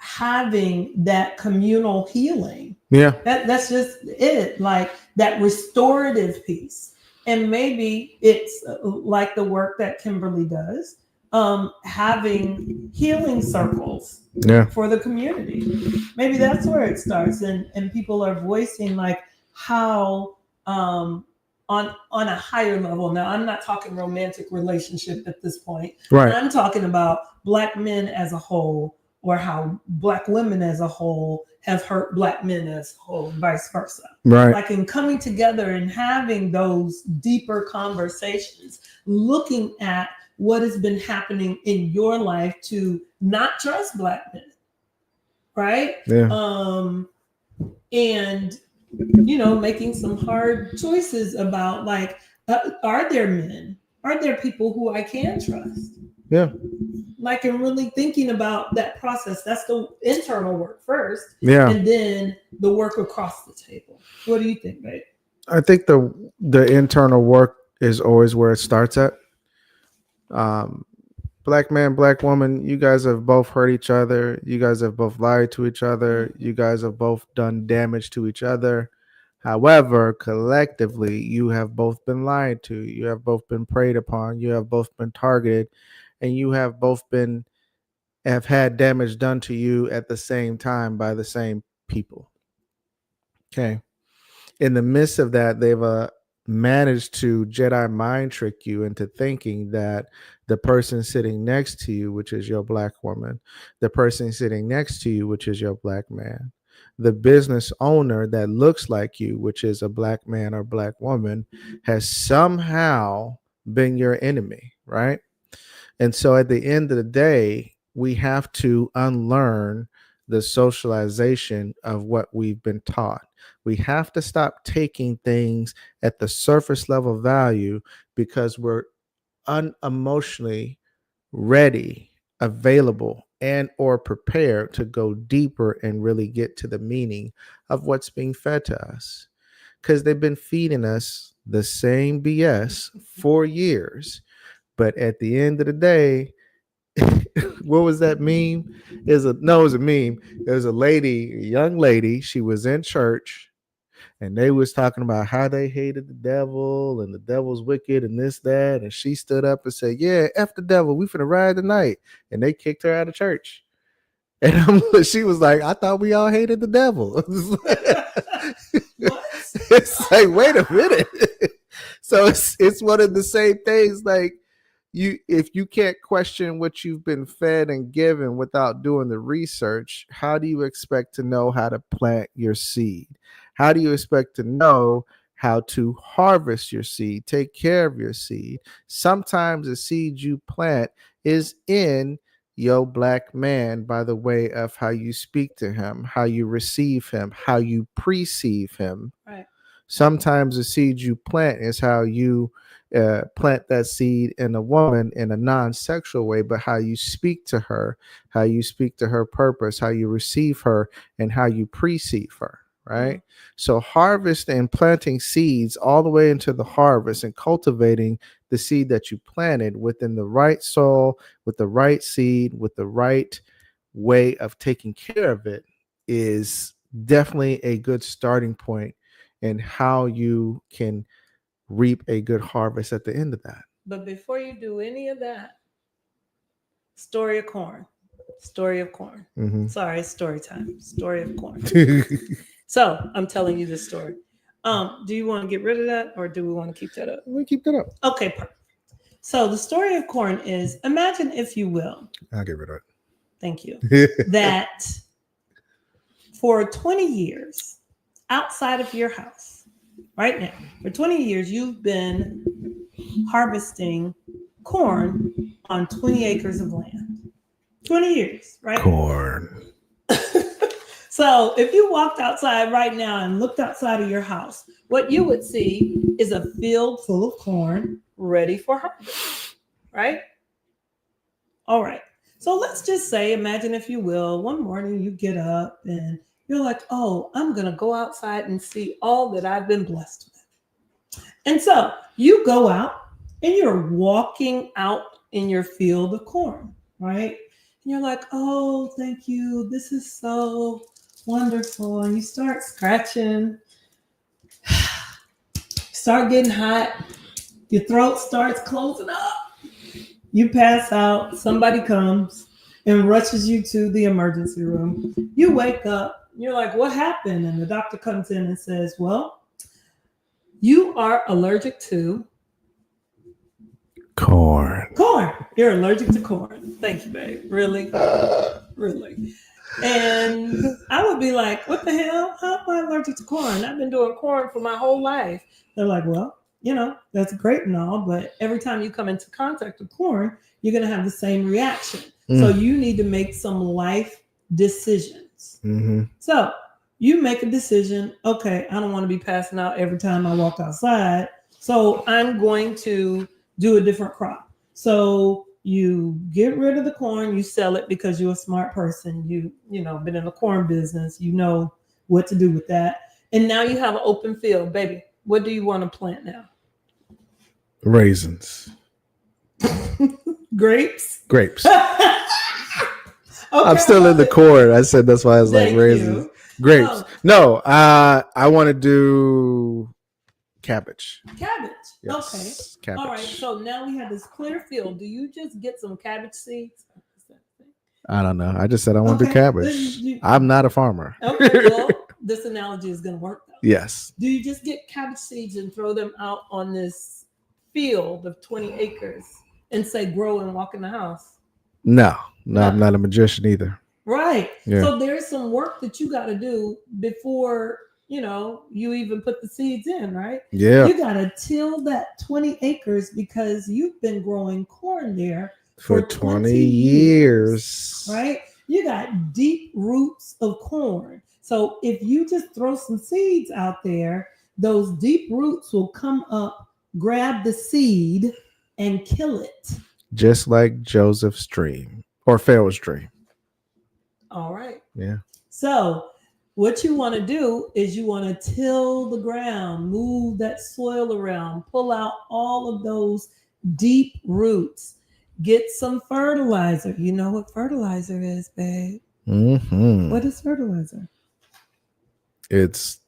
having that communal healing. Yeah. That's just it. Like that restorative piece. And maybe it's like the work that Kimberly does, having healing circles for the community. Maybe that's where it starts. And people are voicing like how on a higher level. Now, I'm not talking romantic relationship at this point. Right. I'm talking about Black men as a whole, or how Black women as a whole have hurt Black men as a whole, and vice versa. Right. Like in coming together and having those deeper conversations, looking at what has been happening in your life to not trust Black men. Right. Yeah. And, making some hard choices about like, are there men? Are there people who I can trust? Yeah. Like, and really thinking about that process. That's the internal work first. Yeah. And then the work across the table. What do you think, babe? I think the internal work is always where it starts at. Black man, Black woman, you guys have both hurt each other. You guys have both lied to each other. You guys have both done damage to each other. However, collectively, you have both been lied to. You have both been preyed upon. You have both been targeted. And you have both have had damage done to you at the same time by the same people. Okay. In the midst of that, they've managed to Jedi mind trick you into thinking that the person sitting next to you, which is your Black woman, the person sitting next to you, which is your Black man, the business owner that looks like you, which is a Black man or Black woman, has somehow been your enemy, right? And so at the end of the day, we have to unlearn the socialization of what we've been taught. We have to stop taking things at the surface level value because we're unemotionally ready, available, and or prepared to go deeper and really get to the meaning of what's being fed to us. Because they've been feeding us the same BS for years. But at the end of the day, what was that meme? It was a meme. There was a young lady. She was in church, and they was talking about how they hated the devil and the devil's wicked and this, that. And she stood up and said, "Yeah, F the devil. We finna ride tonight." And they kicked her out of church. And she was like, "I thought we all hated the devil." It's like, wait a minute. So it's one of the same things. Like, if you can't question what you've been fed and given without doing the research, how do you expect to know how to plant your seed? How do you expect to know how to harvest your seed, take care of your seed? Sometimes the seed you plant is in your black man by the way of how you speak to him, how you receive him, how you perceive him. Right. Sometimes the seed you plant is how you plant that seed in a woman in a non-sexual way, but how you speak to her, how you speak to her purpose, how you receive her, and how you perceive her. Right. So harvest and planting seeds all the way into the harvest and cultivating the seed that you planted within the right soil, with the right seed, with the right way of taking care of it is definitely a good starting point in how you can reap a good harvest at the end of that. But before you do any of that, story of corn. Story of corn. Mm-hmm. Sorry, it's story time. Story of corn. So I'm telling you this story. Do you want to get rid of that or do we want to keep that up? We keep that up. Okay, perfect. So the story of corn is, imagine, if you will. I'll get rid of it. Thank you. That for 20 years outside of your house, right now, for 20 years, you've been harvesting corn on 20 acres of land. 20 years, right? Corn. So if you walked outside right now and looked outside of your house, what you would see is a field full of corn ready for harvest, right? All right. So let's just say, imagine, if you will, one morning you get up and you're like, oh, I'm going to go outside and see all that I've been blessed with. And so you go out and you're walking out in your field of corn, right? And you're like, oh, thank you. This is so wonderful. And you start scratching, start getting hot, your throat starts closing up. You pass out, somebody comes and rushes you to the emergency room. You wake up, you're like, what happened? And the doctor comes in and says, well, you are allergic to corn. Corn. You're allergic to corn. Thank you, babe. Really? Really? And I would be like, what the hell? How am I allergic to corn? I've been doing corn for my whole life. They're like, well, you know, that's great and all, but every time you come into contact with corn, you're going to have the same reaction. So you need to make some life decisions. Mm-hmm. So you make a decision. Okay, I don't want to be passing out every time I walk outside. So I'm going to do a different crop. So you get rid of the corn, you sell it because you're a smart person. You know, been in the corn business, you know what to do with that. And now you have an open field, baby. What do you want to plant now? Raisins. Grapes? Grapes. Okay, I'm still in the corn. I said that's why I was like raisins. You. Grapes. Oh. No, I want to do cabbage. Cabbage. Yes, Okay. cabbage. All right. So now we have this clear field. Do you just get some cabbage seeds? I don't know. I just said I want to do cabbage. I'm not a farmer. Okay. Well, this analogy is going to work, though. Yes. Do you just get cabbage seeds and throw them out on this field of 20 acres and say grow and walk in the house? No, I'm not a magician either. Right. Yeah. So there's some work that you got to do before, you know, you even put the seeds in, right? Yeah. You got to till that 20 acres because you've been growing corn there for 20 years. Right? You got deep roots of corn. So if you just throw some seeds out there, those deep roots will come up, grab the seed, and kill it. Just like Joseph's dream or Pharaoh's dream. All right. Yeah. So what you want to do is you want to till the ground, move that soil around, pull out all of those deep roots, get some fertilizer. You know what fertilizer is, babe? Mm-hmm. What is fertilizer? It's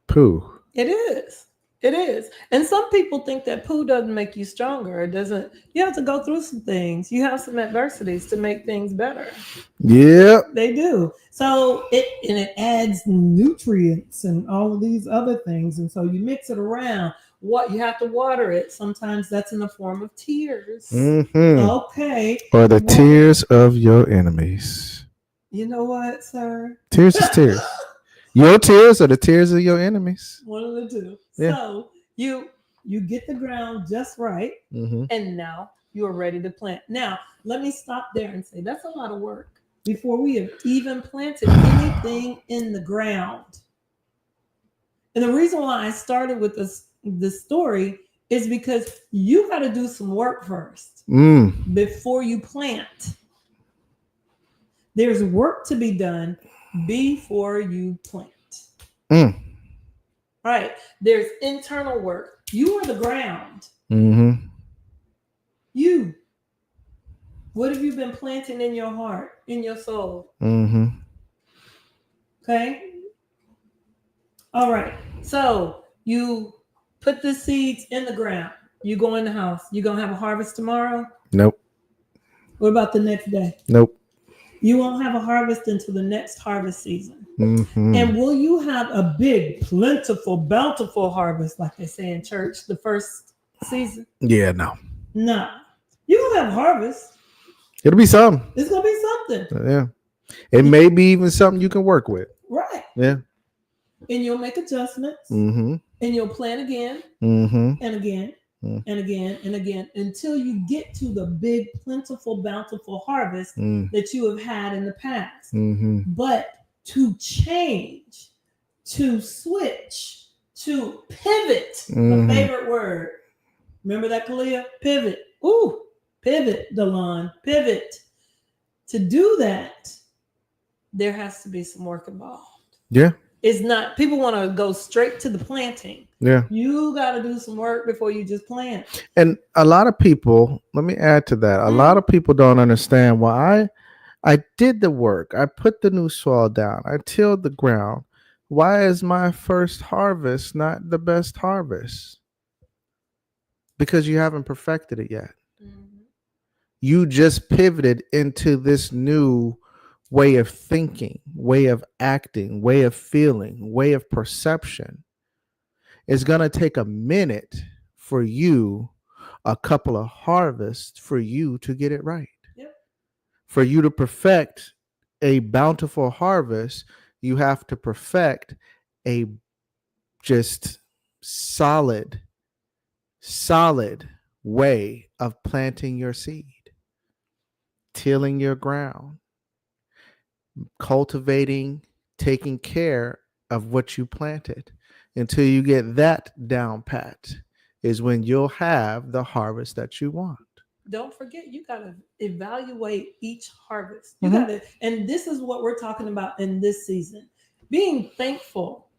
poo. It is. It is. And some people think that poo doesn't make you stronger. It doesn't. You have to go through some things. You have some adversities to make things better. Yeah. They do. So it adds nutrients and all of these other things. And so you mix it around. what you have to water it. Sometimes that's in the form of tears. Mm-hmm. Okay. Or the tears of your enemies. You know what, sir? Tears is tears. Your tears are the tears of your enemies. One of the two. Yeah. So you get the ground just right, Mm-hmm. and now you are ready to plant. Now, let me stop there and say that's a lot of work before we have even planted anything in the ground. And the reason why I started with this story is because you got to do some work first before you plant. There's work to be done before you plant. Right. There's internal work. You are the ground. Mm-hmm. You. What have you been planting in your heart, in your soul? Mm-hmm. Okay. All right. So you put the seeds in the ground. You go in the house. You gonna have a harvest tomorrow? Nope. What about the next day? Nope. You won't have a harvest until the next harvest season. Mm-hmm. And will you have a big, plentiful, bountiful harvest, like they say in church, the first season? Yeah, no. No. You're going to have harvest. It'll be something. It's going to be something. Yeah. It may be even something you can work with. Right. Yeah. And you'll make adjustments. Mm-hmm. And you'll plan again. Mm-hmm. And again. And again and again until you get to the big, plentiful, bountiful harvest that you have had in the past. Mm-hmm. But to change, to switch, to pivot, a favorite word. Remember that, Kalia? Pivot. Ooh, pivot, Delon. Pivot. To do that, there has to be some work involved. Yeah. It's not, people want to go straight to the planting. Yeah. You got to do some work before you just plant. And a lot of people, let me add to that. A lot of people don't understand why I did the work. I put the new soil down. I tilled the ground. Why is my first harvest not the best harvest? Because you haven't perfected it yet. Mm-hmm. You just pivoted into this new way of thinking, way of acting, way of feeling, way of perception. It's going to take a minute for you, a couple of harvests for you to get it right. Yep. For you to perfect a bountiful harvest, you have to perfect a just solid way of planting your seed, tilling your ground, cultivating, taking care of what you planted. Until you get that down pat is when you'll have the harvest that you want. Don't forget, you got to evaluate each harvest. You got to, and this is what we're talking about in this season. Being thankful,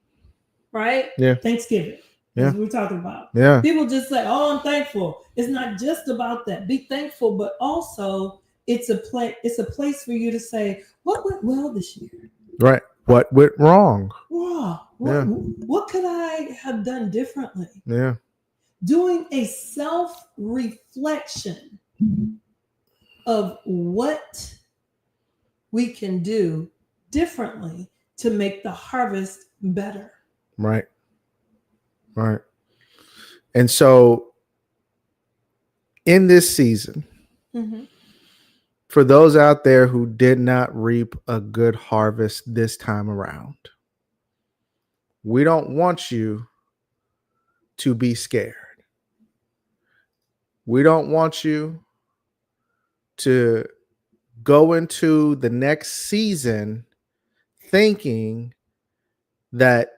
right? Yeah. Thanksgiving. That's what we're talking about. Yeah. People just say, oh, I'm thankful. It's not just about that. Be thankful, but also it's a place for you to say, what went well this year? Right. What went wrong? Wow. What could I have done differently? Yeah. Doing a self-reflection of what we can do differently to make the harvest better. Right. Right. And so in this season, for those out there who did not reap a good harvest this time around, we don't want you to be scared. We don't want you to go into the next season thinking that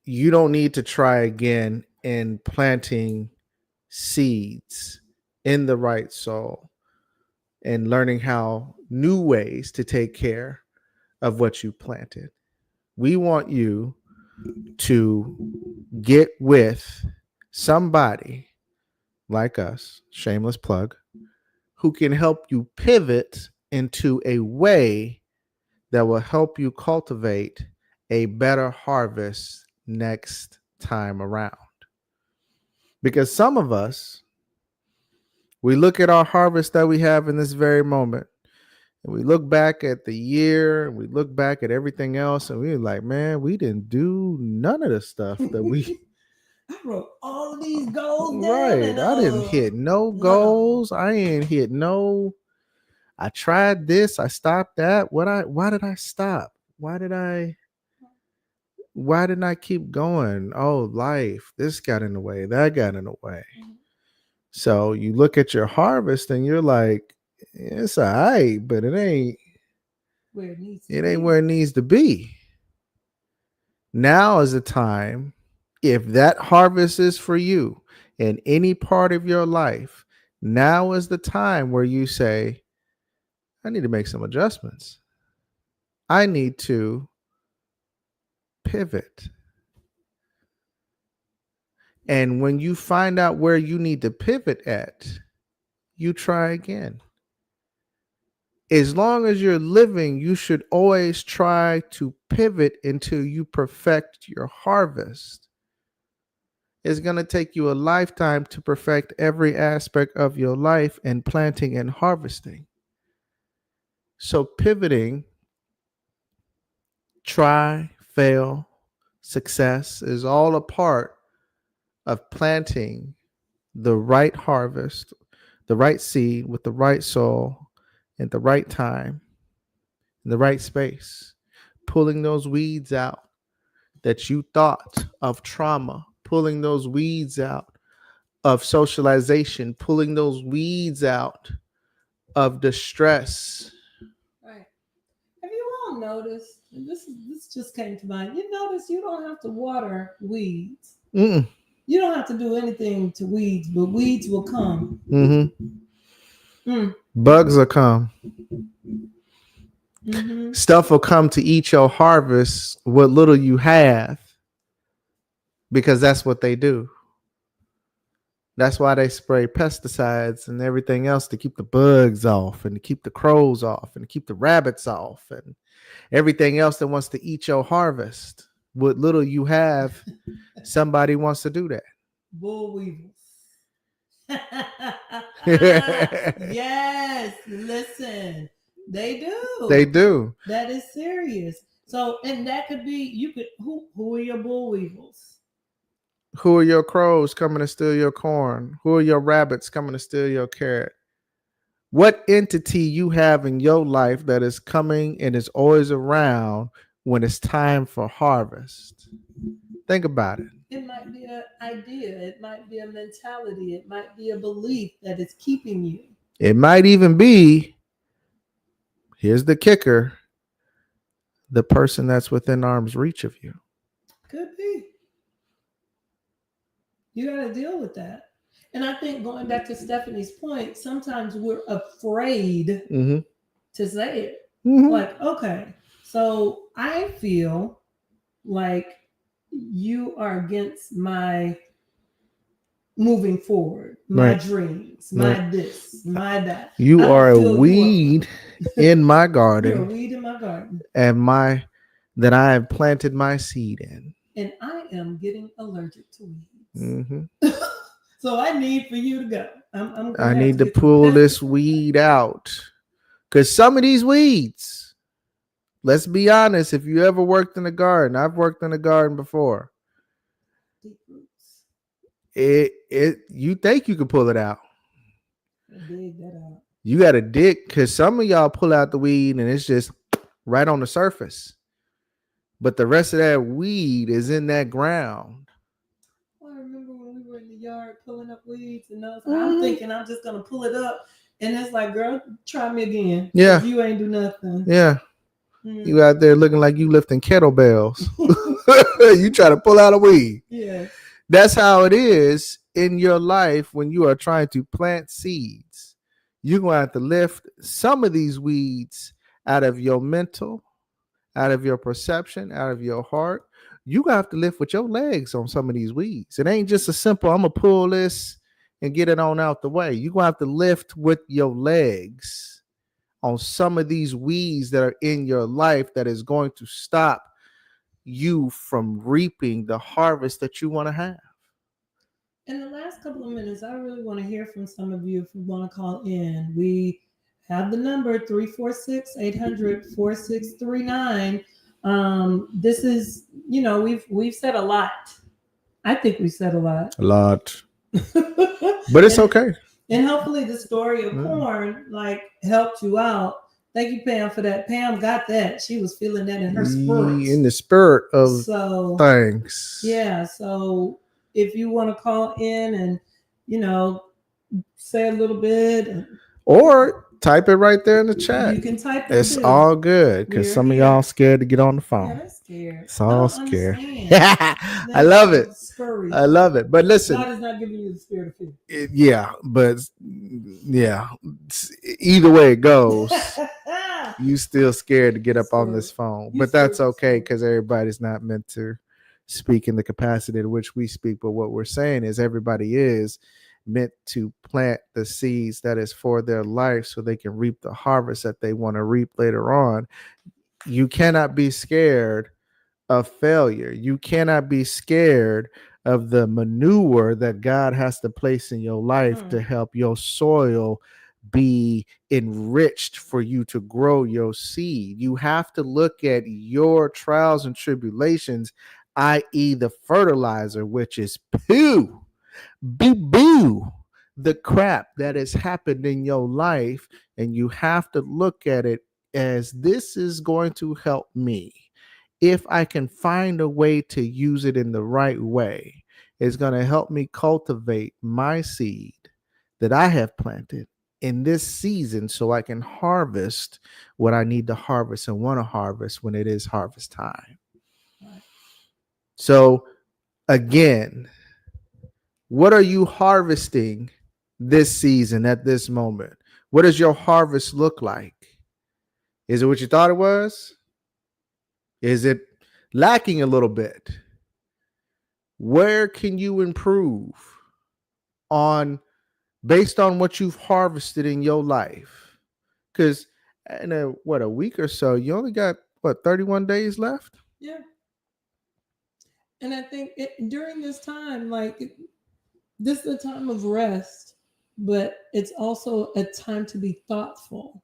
you don't need to try again in planting seeds in the right soil and learning how new ways to take care of what you planted. We want you to get with somebody like us, shameless plug, who can help you pivot into a way that will help you cultivate a better harvest next time around. Because some of us, we look at our harvest that we have in this very moment, and we look back at the year, and we look back at everything else, and we're like, man, we didn't do none of the stuff that we I wrote all of these goals down, Right. and I didn't hit no goals. I ain't hit no. I tried this. I stopped that. Why did I stop? Why didn't I keep going? Oh, life. This got in the way. That got in the way. So you look at your harvest and you're like, it's all right, but it ain't where it needs to it ain't be. where it needs to be. Now is the time, if that harvest is for you in any part of your life, now is the time where you say, I need to make some adjustments. I need to pivot. And when you find out where you need to pivot at, you try again. As long as you're living, you should always try to pivot until you perfect your harvest. It's going to take you a lifetime to perfect every aspect of your life in planting and harvesting. So pivoting, try, fail, success is all a part of planting the right harvest, the right seed with the right soil at the right time, in the right space, pulling those weeds out that you thought of trauma, pulling those weeds out of socialization, pulling those weeds out of distress. Right. Have you all noticed? And this just came to mind. You notice you don't have to water weeds. Mm-mm. You don't have to do anything to weeds, but weeds will come. Mm-hmm. Bugs will come. Mm-hmm. Stuff will come to eat your harvest, what little you have, because that's what they do. That's why they spray pesticides and everything else to keep the bugs off and to keep the crows off and to keep the rabbits off and everything else that wants to eat your harvest. What little you have, somebody wants to do that. Bull weevils. Yes, listen. They do. They do. That is serious. So, and that could be you could who are your bull weevils? Who are your crows coming to steal your corn? Who are your rabbits coming to steal your carrot? What entity you have in your life that is coming and is always around when it's time for harvest? Think about it. It might be an idea, it might be a mentality, it might be a belief that is keeping you. It might even be, here's the kicker, the person that's within arm's reach of you. Could be. You got to deal with that. And I think going back to Stephanie's point, sometimes we're afraid to say it. Like, okay, so I feel like you are against my moving forward, my dreams, my this, my that. You are a weed in my garden. You're a weed in my garden. And that I have planted my seed in. And I am getting allergic to weeds. So I need for you to go. I need to pull this weed out. Because some of these weeds, let's be honest, if you ever worked in a garden, I've worked in a garden before. Deep roots. You think you can pull it out. Dig that out. You got to dig, because some of y'all pull out the weed and it's just right on the surface. But the rest of that weed is in that ground. Well, I remember when we were in the yard pulling up weeds and those. I'm thinking I'm just gonna pull it up, and it's like, girl, try me again. Yeah, you ain't do nothing. Yeah, you out there looking like you lifting kettlebells. You try to pull out a weed. Yeah, that's how it is in your life when you are trying to plant seeds. You're going to have to lift some of these weeds out of your mental, out of your perception, out of your heart. You have to lift with your legs on some of these weeds. It ain't just a simple, I'm going to pull this and get it on out the way. You're going to have to lift with your legs on some of these weeds that are in your life that is going to stop you from reaping the harvest that you want to have. In the last couple of minutes, I really want to hear from some of you if you want to call in. We have the number 346-800-4639. This is, we've said a lot I think we said a lot. A lot. But it's okay. And hopefully the story of corn like helped you out. Thank you, Pam, for that. Pam got that. She was feeling that in her spirit. In the spirit of so things. Yeah. So if you want to call in and, say a little bit. Or type it right there in the chat. You can type it. It's too. all good because some of y'all scared to get on the phone. Yeah, they're scared. It's all scared. I love it. Scurry. I love it. But listen, God is not giving you the spirit of fear. Yeah, but yeah, either way it goes, you still scared to get up on this phone. But that's okay because everybody's not meant to speak in the capacity to which we speak. But what we're saying is everybody is meant to plant the seeds that is for their life so they can reap the harvest that they want to reap later on. You cannot be scared of failure. You cannot be scared of the manure that God has to place in your life to help your soil be enriched for you to grow your seed. You have to look at your trials and tribulations, i.e., the fertilizer, which is poo, boo, the crap that has happened in your life, and you have to look at it as this is going to help me. If I can find a way to use it in the right way, it's going to help me cultivate my seed that I have planted in this season so I can harvest what I need to harvest and want to harvest when it is harvest time. So again, what are you harvesting this season at this moment? What does your harvest look like? Is it what you thought it was? Is it lacking a little bit? Where can you improve on based on what you've harvested in your life? Because in a week or so, you only got 31 days left? Yeah. And I think during this time, this is a time of rest, but it's also a time to be thoughtful.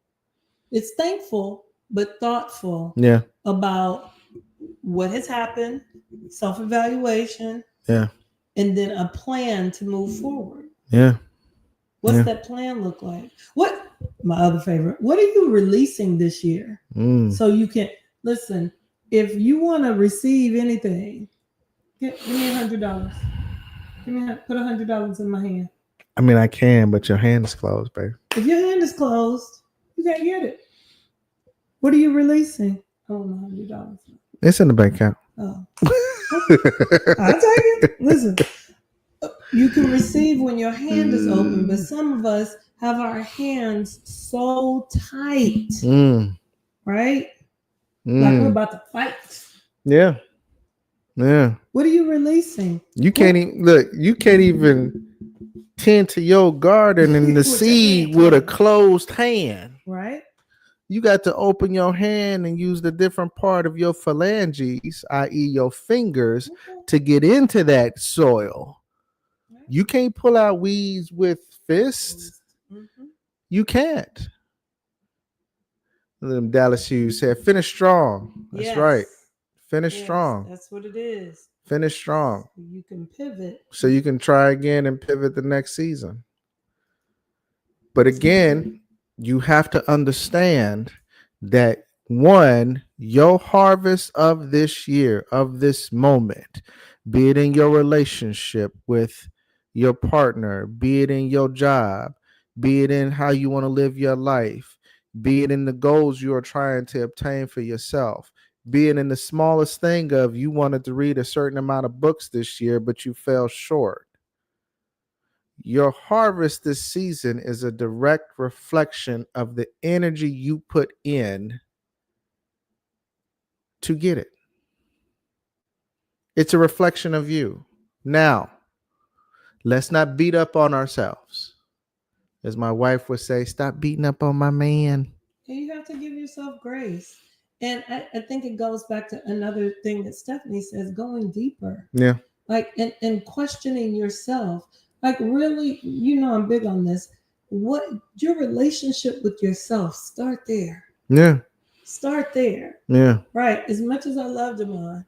It's thankful, but thoughtful. Yeah. About what has happened, self-evaluation. Yeah. And then a plan to move forward. Yeah. What's that plan look like? What, my other favorite, what are you releasing this year? So you can, listen, if you want to receive anything, give me $100. Put $100 in my hand. I mean, I can, but your hand is closed, babe. If your hand is closed, you can't get it. What are you releasing? Oh, $100. It's in the bank account. Oh. I'll take it. Listen, you can receive when your hand is open, but some of us have our hands so tight, right? Like we're about to fight. Yeah. Yeah. What are you releasing? You can't even look. You can't even tend to your garden and the seed with a closed hand. Right. You got to open your hand and use the different part of your phalanges, i.e. your fingers, to get into that soil. You can't pull out weeds with fists. You can't. Them Dallas Hughes said, finish strong. That's right. Finish strong. That's what it is. Finish strong. So you can pivot. So you can try again and pivot the next season. But again, you have to understand that one, your harvest of this year, of this moment, be it in your relationship with your partner, be it in your job, be it in how you want to live your life, be it in the goals you are trying to obtain for yourself, be it in the smallest thing of you wanted to read a certain amount of books this year, but you fell short. Your harvest this season is a direct reflection of the energy you put in to get it. It's a reflection of you. Now, let's not beat up on ourselves. As my wife would say, stop beating up on my man. And you have to give yourself grace. And I think it goes back to another thing that Stephanie says, going deeper. Yeah. And questioning yourself. Really, I'm big on this. What your relationship with yourself, start there. Yeah. Start there. Yeah. Right. As much as I love Jamon,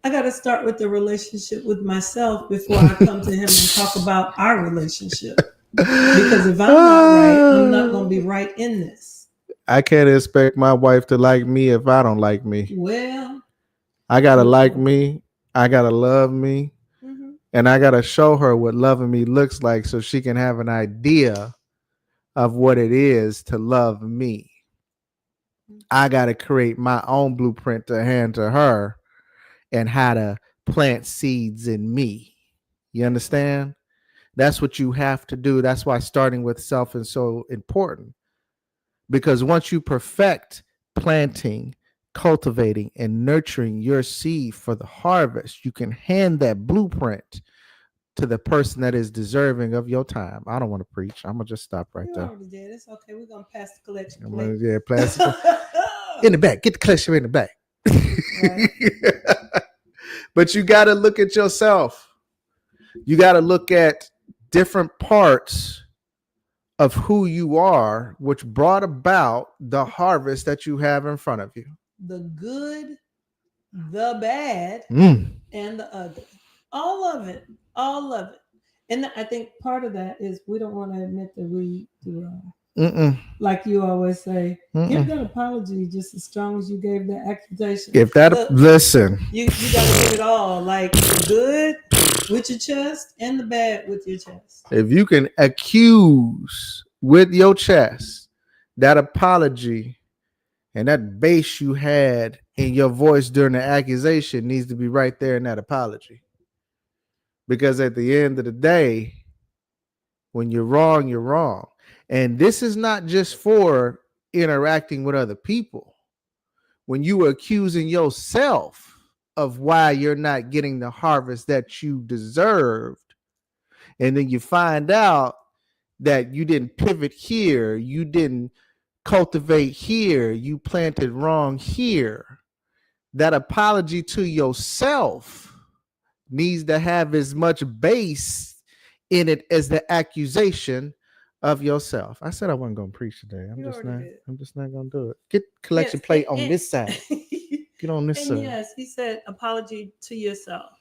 I got to start with the relationship with myself before I come to him and talk about our relationship. Because if I'm not right, I'm not going to be right in this. I can't expect my wife to like me if I don't like me. Well, I gotta like me. I gotta love me. mm-hmm. And I gotta show her what loving me looks like so she can have an idea of what it is to love me. I gotta create my own blueprint to hand to her and how to plant seeds in me. You understand? That's what you have to do. That's why starting with self is so important. Because once you perfect planting, cultivating, and nurturing your seed for the harvest, you can hand that blueprint to the person that is deserving of your time. I don't want to preach. I'm gonna just stop right You there. already did. It's okay. We're gonna pass the collection plate. Yeah, plastic in the back. Get the collection in the back. Right. But you got to look at yourself. You got to look at different parts of who you are, which brought about the harvest that you have in front of you. The good, the bad, and the ugly. All of it. All of it. And I think part of that is we don't want to admit that we do wrong. Like you always say, give that apology just as strong as you gave that accusation. If that, listen, you got to give it all, like the good with your chest and the bad with your chest. If you can accuse with your chest, that apology and that bass you had in your voice during the accusation needs to be right there in that apology. Because at the end of the day, when you're wrong, you're wrong. And this is not just for interacting with other people. When you are accusing yourself of why you're not getting the harvest that you deserved, and then you find out that you didn't pivot here, you didn't cultivate here, you planted wrong here, that apology to yourself needs to have as much base in it as the accusation of yourself. I said I wasn't going to preach today. I'm just not going to do it. Get collection plate on this side. Get on this side. Yes, he said apology to yourself.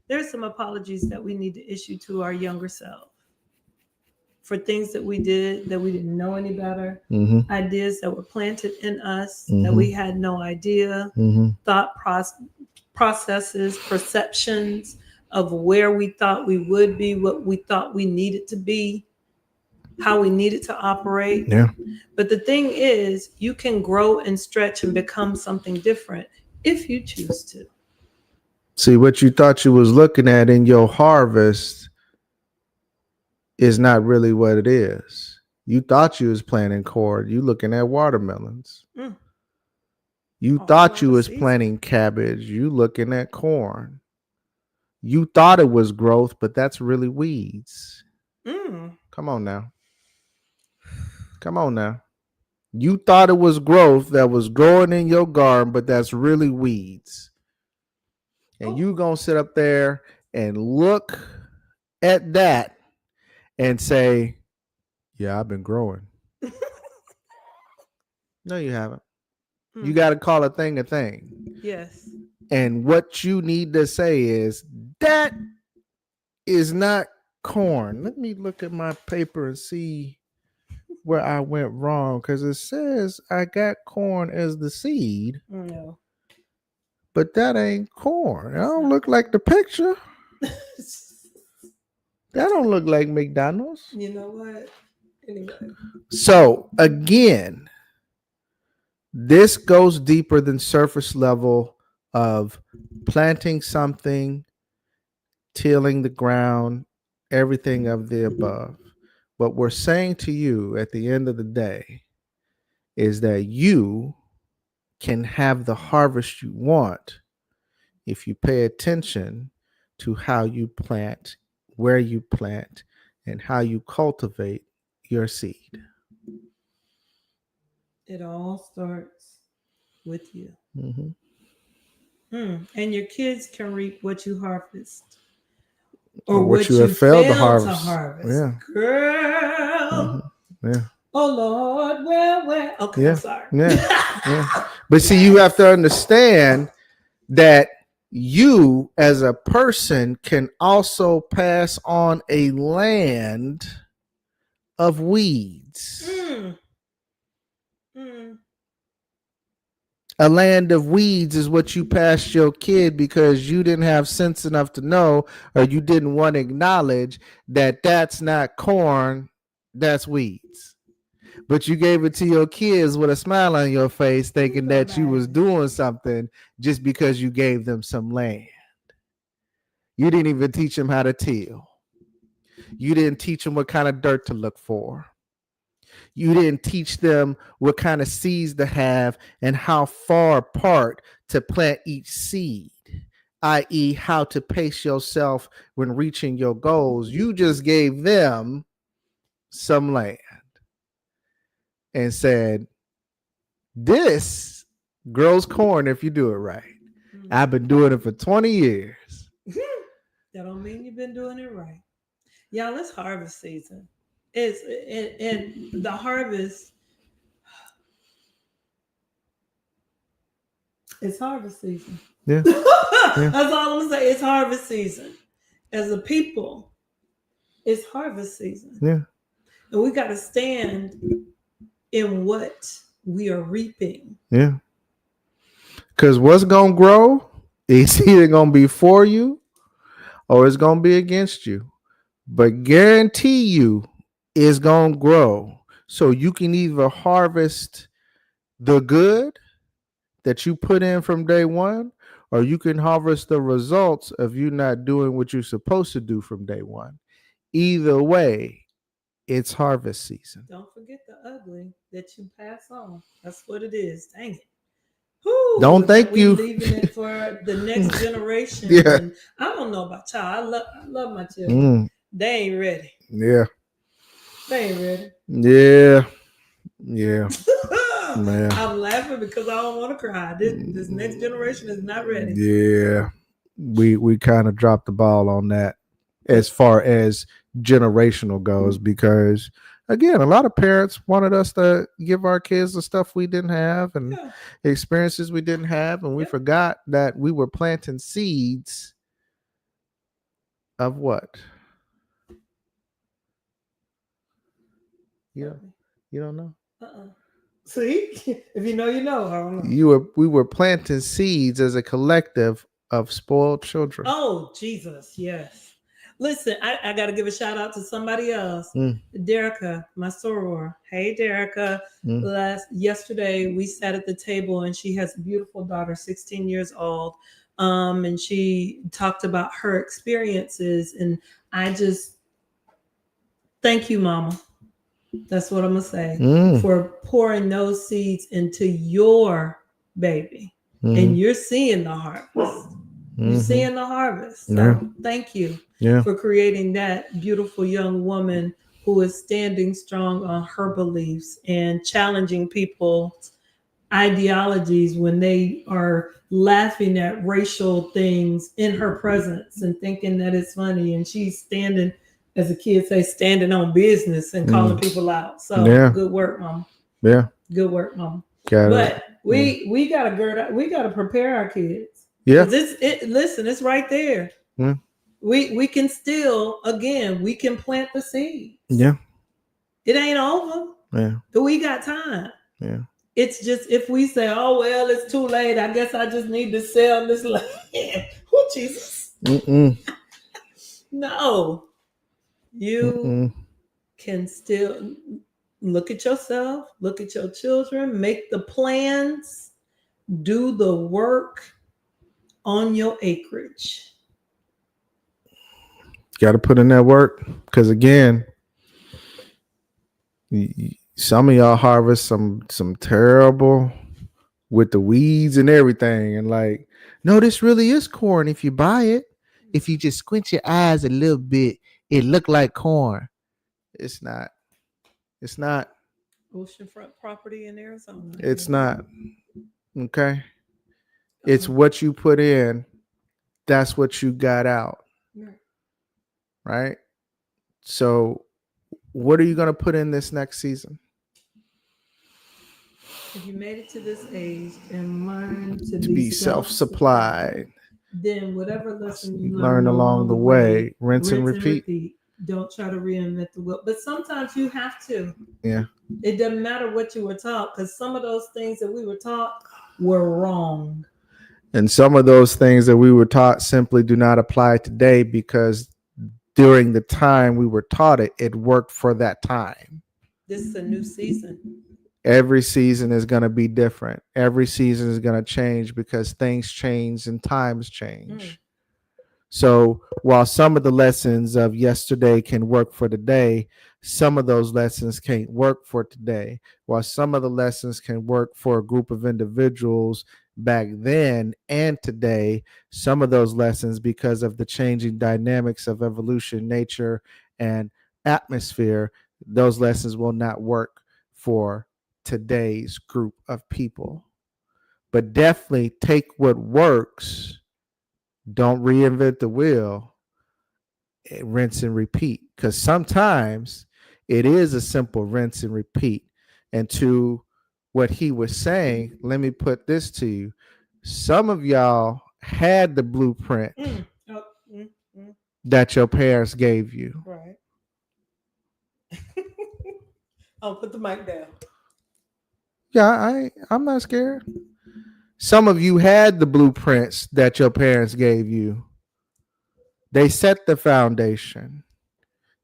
There's some apologies that we need to issue to our younger self for things that we did that we didn't know any better, ideas that were planted in us that we had no idea, thought processes, perceptions of where we thought we would be, what we thought we needed to be, how we needed to operate. Yeah. But the thing is, you can grow and stretch and become something different if you choose to. See, what you thought you was looking at in your harvest is not really what it is. You thought you was planting corn. You looking at watermelons. You thought you was planting cabbage. You looking at corn. You thought it was growth, but that's really weeds. Come on now. Come on now. You thought it was growth that was growing in your garden, but that's really weeds. And you gonna sit up there and look at that and say, yeah, I've been growing. No, you haven't. You got to call a thing a thing. Yes. And what you need to say is, that is not corn. Let me look at my paper and see where I went wrong, because it says I got corn as the seed. No. But that ain't corn. It don't look like the picture. That don't look like McDonald's. You know what? Anyway. So again, this goes deeper than surface level of planting something, tilling the ground, everything of the above. What we're saying to you at the end of the day is that you can have the harvest you want if you pay attention to how you plant, where you plant, and how you cultivate your seed. It all starts with you. And your kids can reap what you harvest. Or what you have failed to harvest. Yeah. Girl. Yeah. Oh Lord, where? Okay, yeah. I'm sorry. Yeah. But see, you have to understand that you as a person can also pass on a land of weeds. A land of weeds is what you passed your kid because you didn't have sense enough to know, or you didn't want to acknowledge that that's not corn, that's weeds. But you gave it to your kids with a smile on your face, thinking that you was doing something just because you gave them some land. You didn't even teach them how to till. You didn't teach them what kind of dirt to look for. You didn't teach them what kind of seeds to have and how far apart to plant each seed, i.e., how to pace yourself when reaching your goals. You just gave them some land and said, this grows corn if you do it right. I've been doing it for 20 years. That don't mean you've been doing it right. Y'all, it's harvest season. It's and the harvest. It's harvest season. Yeah. That's all I'm gonna say. It's harvest season. As a people, it's harvest season. Yeah. And we got to stand in what we are reaping. Yeah. Because what's going to grow is either going to be for you or it's going to be against you. But guarantee you it's going to grow. So you can either harvest the good that you put in from day one, or you can harvest the results of you not doing what you're supposed to do from day one. Either way, it's harvest season. Don't forget the ugly that you pass on. That's what it is. Dang it. Whew, don't think you leaving it for the next generation. Yeah. And I don't know about y'all. I love my children. They ain't ready. Yeah. They ain't ready. Yeah. Yeah. Man. I'm laughing because I don't want to cry. This next generation is not ready. Yeah. We kind of dropped the ball on that as far as generational goes, because again, a lot of parents wanted us to give our kids the stuff we didn't have and experiences we didn't have, and we forgot that we were planting seeds of what? You don't know? See, if you know, you know. I don't know. We were planting seeds as a collective of spoiled children. Oh, Jesus, yes. Listen, I got to give a shout out to somebody else. Derica, my soror. Hey, Derica. Yesterday, we sat at the table and she has a beautiful daughter, 16 years old. And she talked about her experiences. And I just, thank you, Mama. That's what I'm going to say. For pouring those seeds into your baby. And you're seeing the harvest. You're seeing the harvest. So thank you for creating that beautiful young woman who is standing strong on her beliefs and challenging people's ideologies when they are laughing at racial things in her presence and thinking that it's funny. And she's standing, as the kids say, standing on business and calling people out. So good work, Mama. Yeah. Good work, Mama. But we gotta gird up, we gotta prepare our kids. Yeah. Listen, it's right there. We can still, again, we can plant the seeds. Yeah. It ain't over. Yeah. But we got time. Yeah. It's just if we say, oh well, it's too late. I guess I just need to sell this land. Oh, Jesus. No. You can still look at yourself, look at your children, make the plans, do the work on your acreage. Got to put in that work, because again, some of y'all harvest some terrible with the weeds and everything, and like, no, this really is corn. If you buy it, if you just squint your eyes a little bit, it look like corn. It's not. It's not. Oceanfront property in Arizona. It's not. Okay. It's what you put in. That's what you got out. Right? So what are you going to put in this next season? If you made it to this age and learn to be self-supplied, then whatever lesson you learn along the way, rinse and repeat. Don't try to reinvent the wheel. But sometimes you have to. Yeah. It doesn't matter what you were taught, because some of those things that we were taught were wrong. And some of those things that we were taught simply do not apply today, because during the time we were taught it, it worked for that time. This is a new season. Every season is going to be different. Every season is going to change because things change and times change. So while some of the lessons of yesterday can work for today, some of those lessons can't work for today. While some of the lessons can work for a group of individuals back then and today, some of those lessons, because of the changing dynamics of evolution, nature, and atmosphere, those lessons will not work for today's group of people. But definitely take what works. Don't reinvent the wheel. Rinse and repeat. Because sometimes it is a simple rinse and repeat. And to what he was saying, let me put this to you. Some of y'all had the blueprint that your parents gave you. Right. I'll put the mic down. Yeah, I'm not scared. Some of you had the blueprints that your parents gave you. They set the foundation.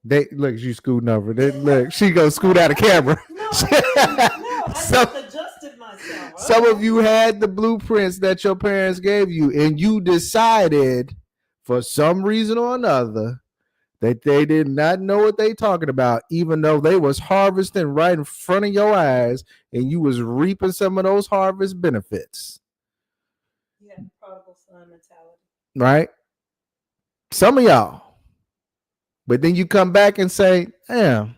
They look, you scooting over. Look, she gonna scoot out of camera. No, I just adjusted myself. Some of you had the blueprints that your parents gave you, and you decided, for some reason or another, that they did not know what they talking about, even though they was harvesting right in front of your eyes, and you was reaping some of those harvest benefits. Yeah, prodigal son mentality. Right? Some of y'all. But then you come back and say, damn,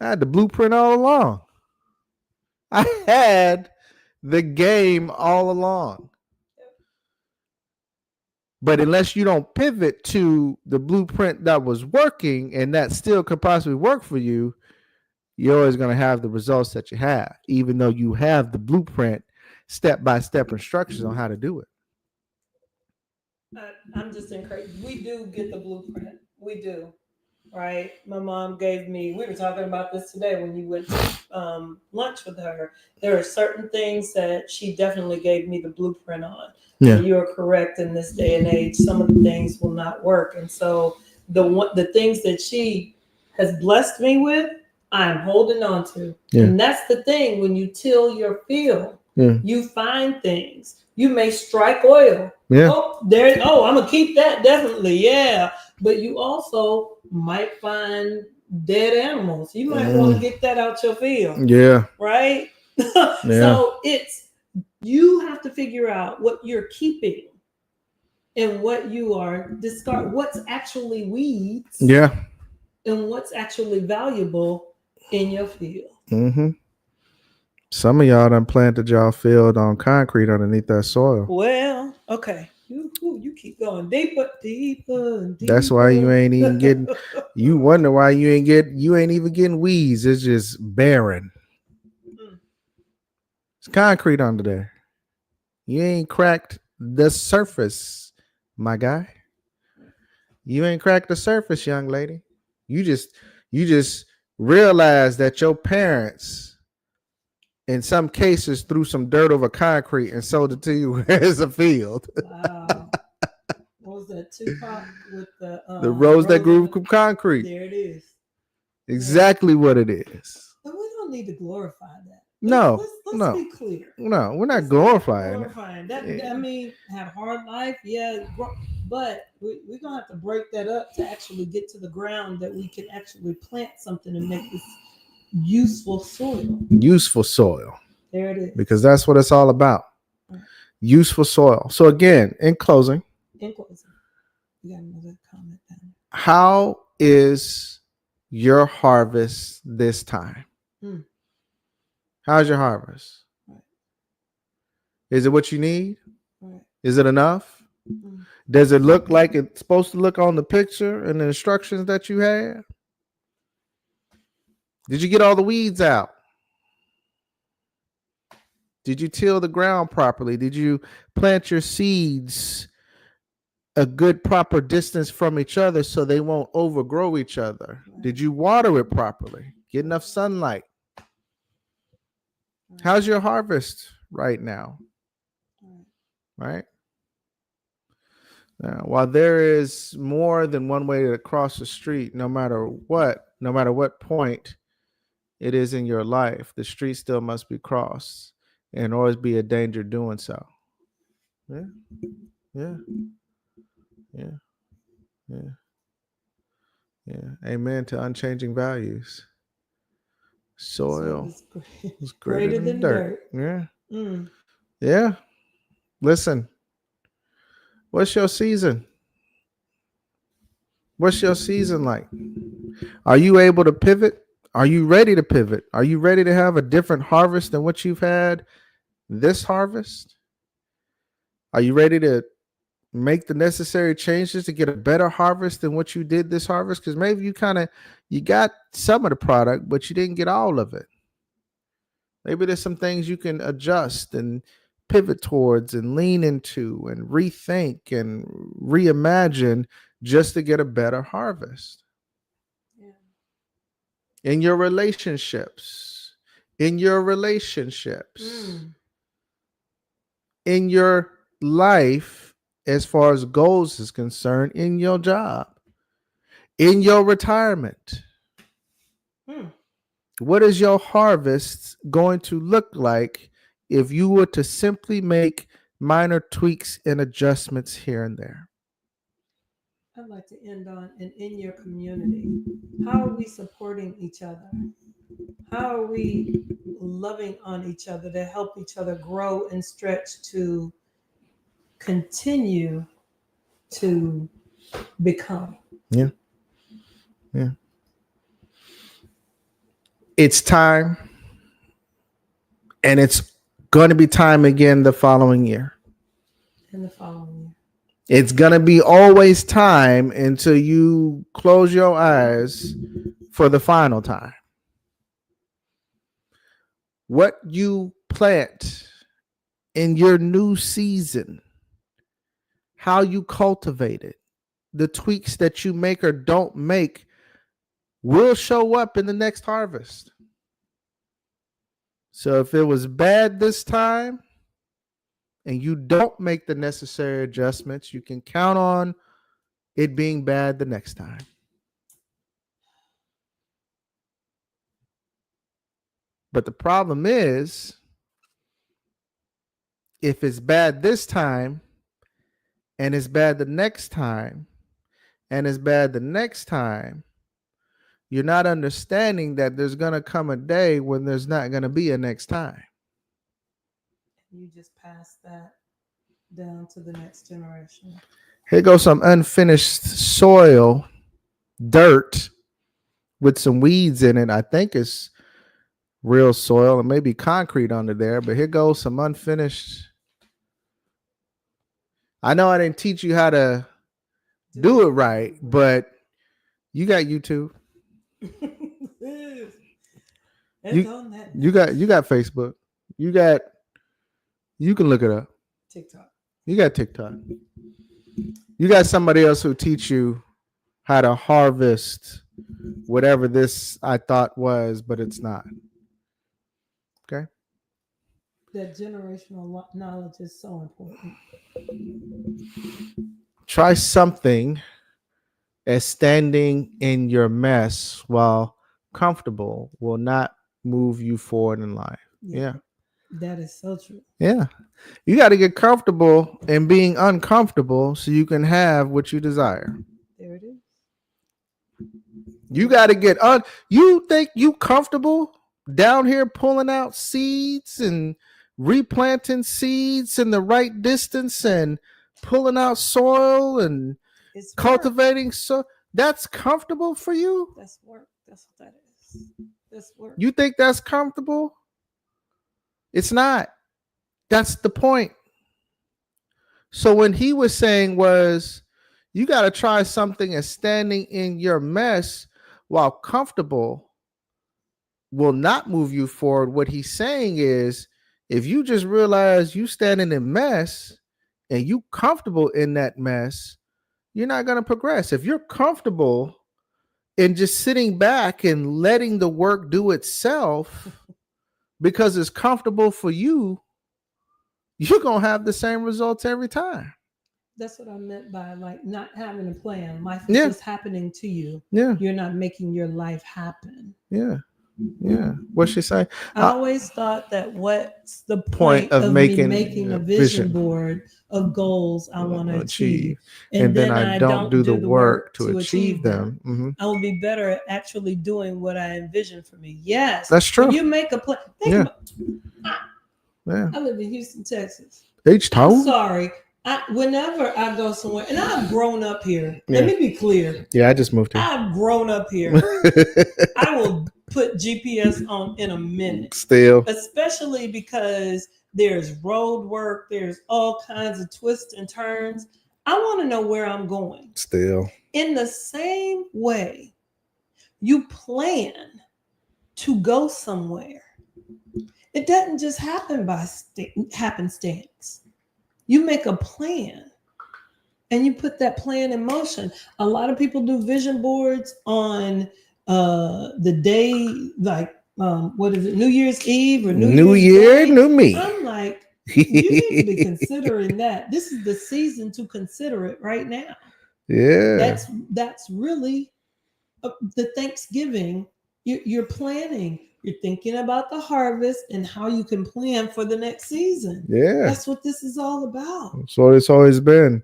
I had the blueprint all along. I had the game all along. But unless you don't pivot to the blueprint that was working and that still could possibly work for you, you're always going to have the results that you have, even though you have the blueprint, step-by-step instructions on how to do it. I'm just encouraged. We do get the blueprint. We do. Right. My mom gave me, we were talking about this today when you went to lunch with her. There are certain things that she definitely gave me the blueprint on. Yeah. And you're correct, in this day and age, some of the things will not work. And so the things that she has blessed me with, I'm holding on to. Yeah. And that's the thing. When you till your field, you find things. You may strike oil. Yeah. I'm gonna keep that, definitely. Yeah. But you also might find dead animals. You might want to get that out your field. Yeah. Right? Yeah. So you have to figure out what you're keeping and what you are discarding, what's actually weeds. Yeah. And what's actually valuable in your field. Mm-hmm. Some of y'all done planted y'all field on concrete underneath that soil. Well, okay. You keep going deeper. That's why you ain't even getting. You wonder why you ain't even getting weeds. It's just barren. It's concrete under there. You ain't cracked the surface, my guy. You ain't cracked the surface, young lady. You just realize that your parents, in some cases, threw some dirt over concrete and sold it to you as a field. Wow. What was that? Tupac with the rose that grew from concrete. There it is. Exactly what it is. But we don't need to glorify that. Let's be clear. No, we're not glorifying that. Yeah. I mean, had a hard life, yeah, but we're gonna have to break that up to actually get to the ground that we can actually plant something and make this useful soil. Useful soil. There it is. Because that's what it's all about. Right. Useful soil. So again, in closing, we got another comment down. How is your harvest this time? How's your harvest? Right. Is it what you need? Right. Is it enough? Does it look like it's supposed to look on the picture and the instructions that you had? Did you get all the weeds out? Did you till the ground properly? Did you plant your seeds a good proper distance from each other so they won't overgrow each other? Right. Did you water it properly? Get enough sunlight? Right. How's your harvest right now? Right? Now, while there is more than one way to cross the street, no matter what point it is in your life, the street still must be crossed and always be a danger doing so. Yeah. Yeah. Yeah. Yeah. Yeah. Amen to unchanging values. Soil is greater than dirt. Yeah. Yeah. Listen, what's your season? What's your season like? Are you able to pivot? Are you ready to pivot? Are you ready to have a different harvest than what you've had this harvest? Are you ready to make the necessary changes to get a better harvest than what you did this harvest? Because maybe you got some of the product, but you didn't get all of it. Maybe there's some things you can adjust and pivot towards and lean into and rethink and reimagine just to get a better harvest. Yeah. In your relationships, in your life, as far as goals is concerned, in your job, in your retirement. What is your harvest going to look like if you were to simply make minor tweaks and adjustments here and there? I'd like to end on, and in your community, how are we supporting each other? How are we loving on each other to help each other grow and stretch to continue to become? Yeah. Yeah. It's time, and it's going to be time again the following year. In the following year. It's going to be always time until you close your eyes for the final time. What you plant in your new season, how you cultivate it, the tweaks that you make or don't make will show up in the next harvest. So if it was bad this time and you don't make the necessary adjustments, you can count on it being bad the next time. But the problem is, if it's bad this time and it's bad the next time and it's bad the next time, you're not understanding that there's going to come a day when there's not going to be a next time. You just pass that down to the next generation. Here goes some unfinished soil, dirt with some weeds in it. I think it's real soil and maybe concrete under there, but here goes some unfinished. I know I didn't teach you how to do it right, but you got YouTube. You got Facebook. You can look it up. TikTok. You got TikTok. You got somebody else who teach you how to harvest whatever this I thought was, but it's not. Okay. That generational knowledge is so important. Try something as standing in your mess while comfortable will not move you forward in life. Yeah. That is so true. Yeah. You got to get comfortable in being uncomfortable so you can have what you desire. There it is. You got to get you think you comfortable down here pulling out seeds and replanting seeds in the right distance and pulling out soil and it's cultivating soil? That's comfortable for you? That's work. That's what that is. That's work. You think that's comfortable? It's not. That's the point. So when he was saying was, you got to try something as standing in your mess while comfortable will not move you forward. What he's saying is, if you just realize you standing in mess and you comfortable in that mess, you're not going to progress. If you're comfortable in just sitting back and letting the work do itself because it's comfortable for you, you're going to have the same results every time. That's what I meant by like not having a plan. Life is Yeah. just happening to you. Yeah. You're not making your life happen. Yeah. Yeah. What'd she say? I always thought that what's the Point point of of making me making a vision. vision board of goals I want to achieve. And then I don't do the work to achieve them. Mm-hmm. I will be better at actually doing what I envision for me. Yes. That's true. When you make a plan. Yeah. I live in Houston, Texas. I'm sorry. Whenever I go somewhere, and I've grown up here. Yeah. Let me be clear. Yeah, I just moved here. I've grown up here. I will put GPS on in a minute. Still. Especially because there's road work, there's all kinds of twists and turns. I want to know where I'm going. Still. In the same way, you plan to go somewhere. It doesn't just happen by happenstance. You make a plan and you put that plan in motion. A lot of people do vision boards on the day, like, what is it, New Year's Eve or New Year, New Me. I'm like, you need to be considering that. This is the season to consider it right now. Yeah. That's really the Thanksgiving. You're planning. You're thinking about the harvest and how you can plan for the next season. Yeah. That's what this is all about. That's what it's always been.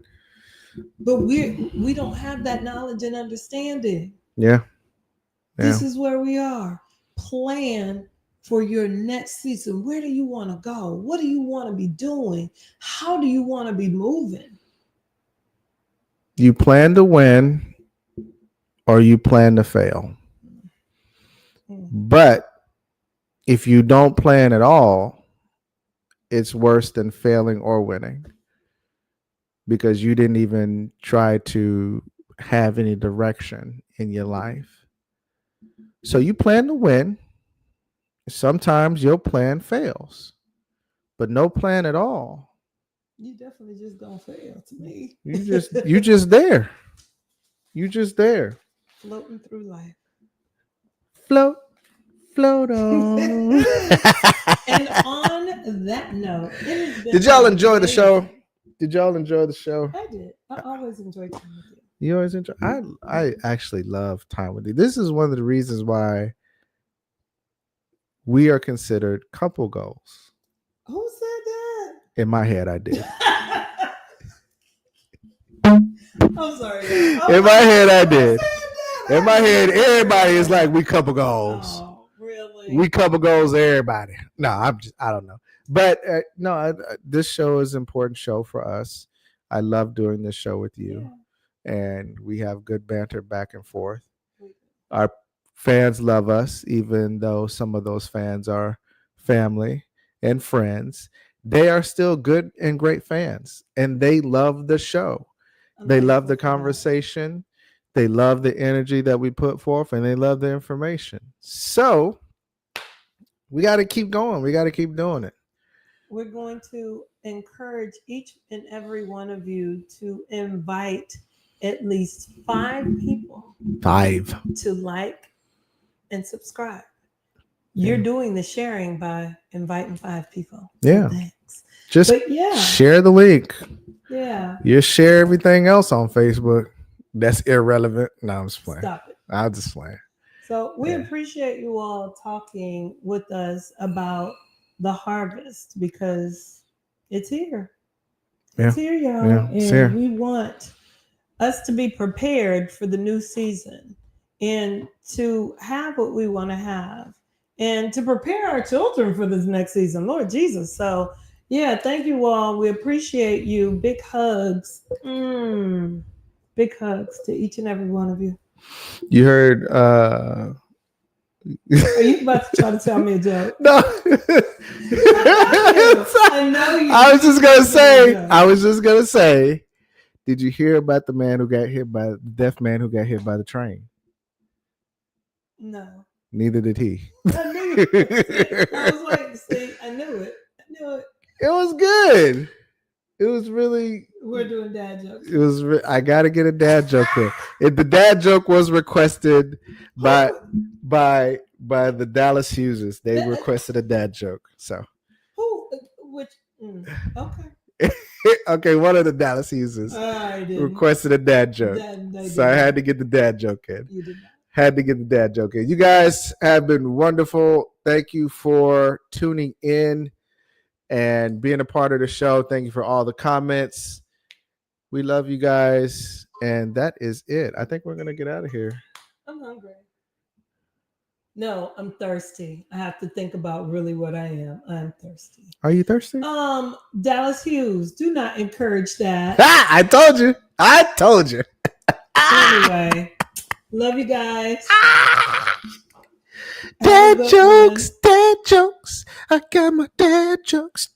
But we don't have that knowledge and understanding. Yeah. This is where we are. Plan for your next season. Where do you want to go? What do you want to be doing? How do you want to be moving? You plan to win or you plan to fail. But if you don't plan at all, it's worse than failing or winning because you didn't even try to have any direction in your life. So you plan to win. Sometimes your plan fails, but no plan at all. You definitely just gonna fail to me. You just there. You just there. Floating through life. Float on. And on that note, did y'all enjoy the show? Did y'all enjoy the show? I did. I always enjoy time with you. You always enjoy? I actually love time with you. This is one of the reasons why we are considered couple goals. Who said that? In my head, I did. I'm sorry. In my head, I did. In my head, everybody is like, we couple goals. Oh, really? We couple goals, everybody. No, I don't know. But this show is an important show for us. I love doing this show with you. Yeah. And we have good banter back and forth. Our fans love us, even though some of those fans are family and friends. They are still good and great fans, and they love the show. They love the conversation. They love the energy that we put forth, and they love the information. So we got to keep going. We got to keep doing it. We're going to encourage each and every one of you to invite at least 5 people. 5. To like and subscribe. You're doing the sharing by inviting 5 people. Yeah. So thanks. Just share the link. Yeah. You share everything else on Facebook. That's irrelevant. No, I'm just playing. Stop it. I'm just playing. So we appreciate you all talking with us about the harvest because it's here. It's here, y'all. Yeah, and here. We want us to be prepared for the new season and to have what we want to have and to prepare our children for this next season. Lord Jesus. So yeah, thank you all. We appreciate you. Big hugs. Big hugs to each and every one of you. You heard Are you about to try to tell me a joke? No. I know you. I was just gonna say, did you hear about the man who got hit by the deaf man who got hit by the train? No. Neither did he. I knew it. I was waiting to see. I knew it. It was good. It was really. We're doing dad jokes. It was. I gotta get a dad joke in. If the dad joke was requested by the Dallas Hugheses, they requested a dad joke. So who? Which? Okay. okay, one of the Dallas Hugheses requested a dad joke, so I had to get the dad joke in. You did not. Had to get the dad joke in. You guys have been wonderful. Thank you for tuning in and being a part of the show. Thank you for all the comments. We love you guys. And that is it. I think we're going to get out of here. I'm hungry. No, I'm thirsty. I have to think about really what I am. I'm thirsty. Are you thirsty? Dallas Hughes, do not encourage that. I told you. Anyway, love you guys. Dad jokes. I got my dad jokes.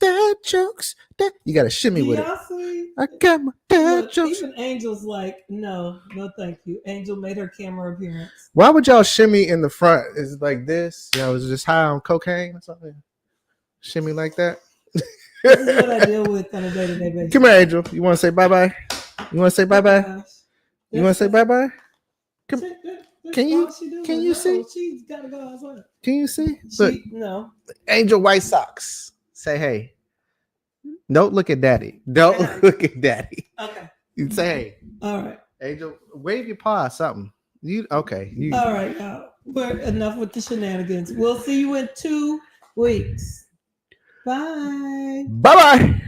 You got to shimmy with it. See? I got my dad jokes. Even Angel's like, no, thank you. Angel made her camera appearance. Why would y'all shimmy in the front? Is it like this? Y'all was just high on cocaine or something? Shimmy like that? This is what I deal with on a day-to-day basis. Come here, Angel. You want to say bye-bye? You want to say bye-bye? You want to say bye-bye? Come. Can you see? She's got to go outside. Can you see? Look, no. Angel White Socks. Say hey. Don't look at Daddy. Don't look at Daddy. Okay. You say hey. All right. Angel, wave your paw or something. Okay. All right. We're enough with the shenanigans. We'll see you in 2 weeks. Bye. Bye-bye.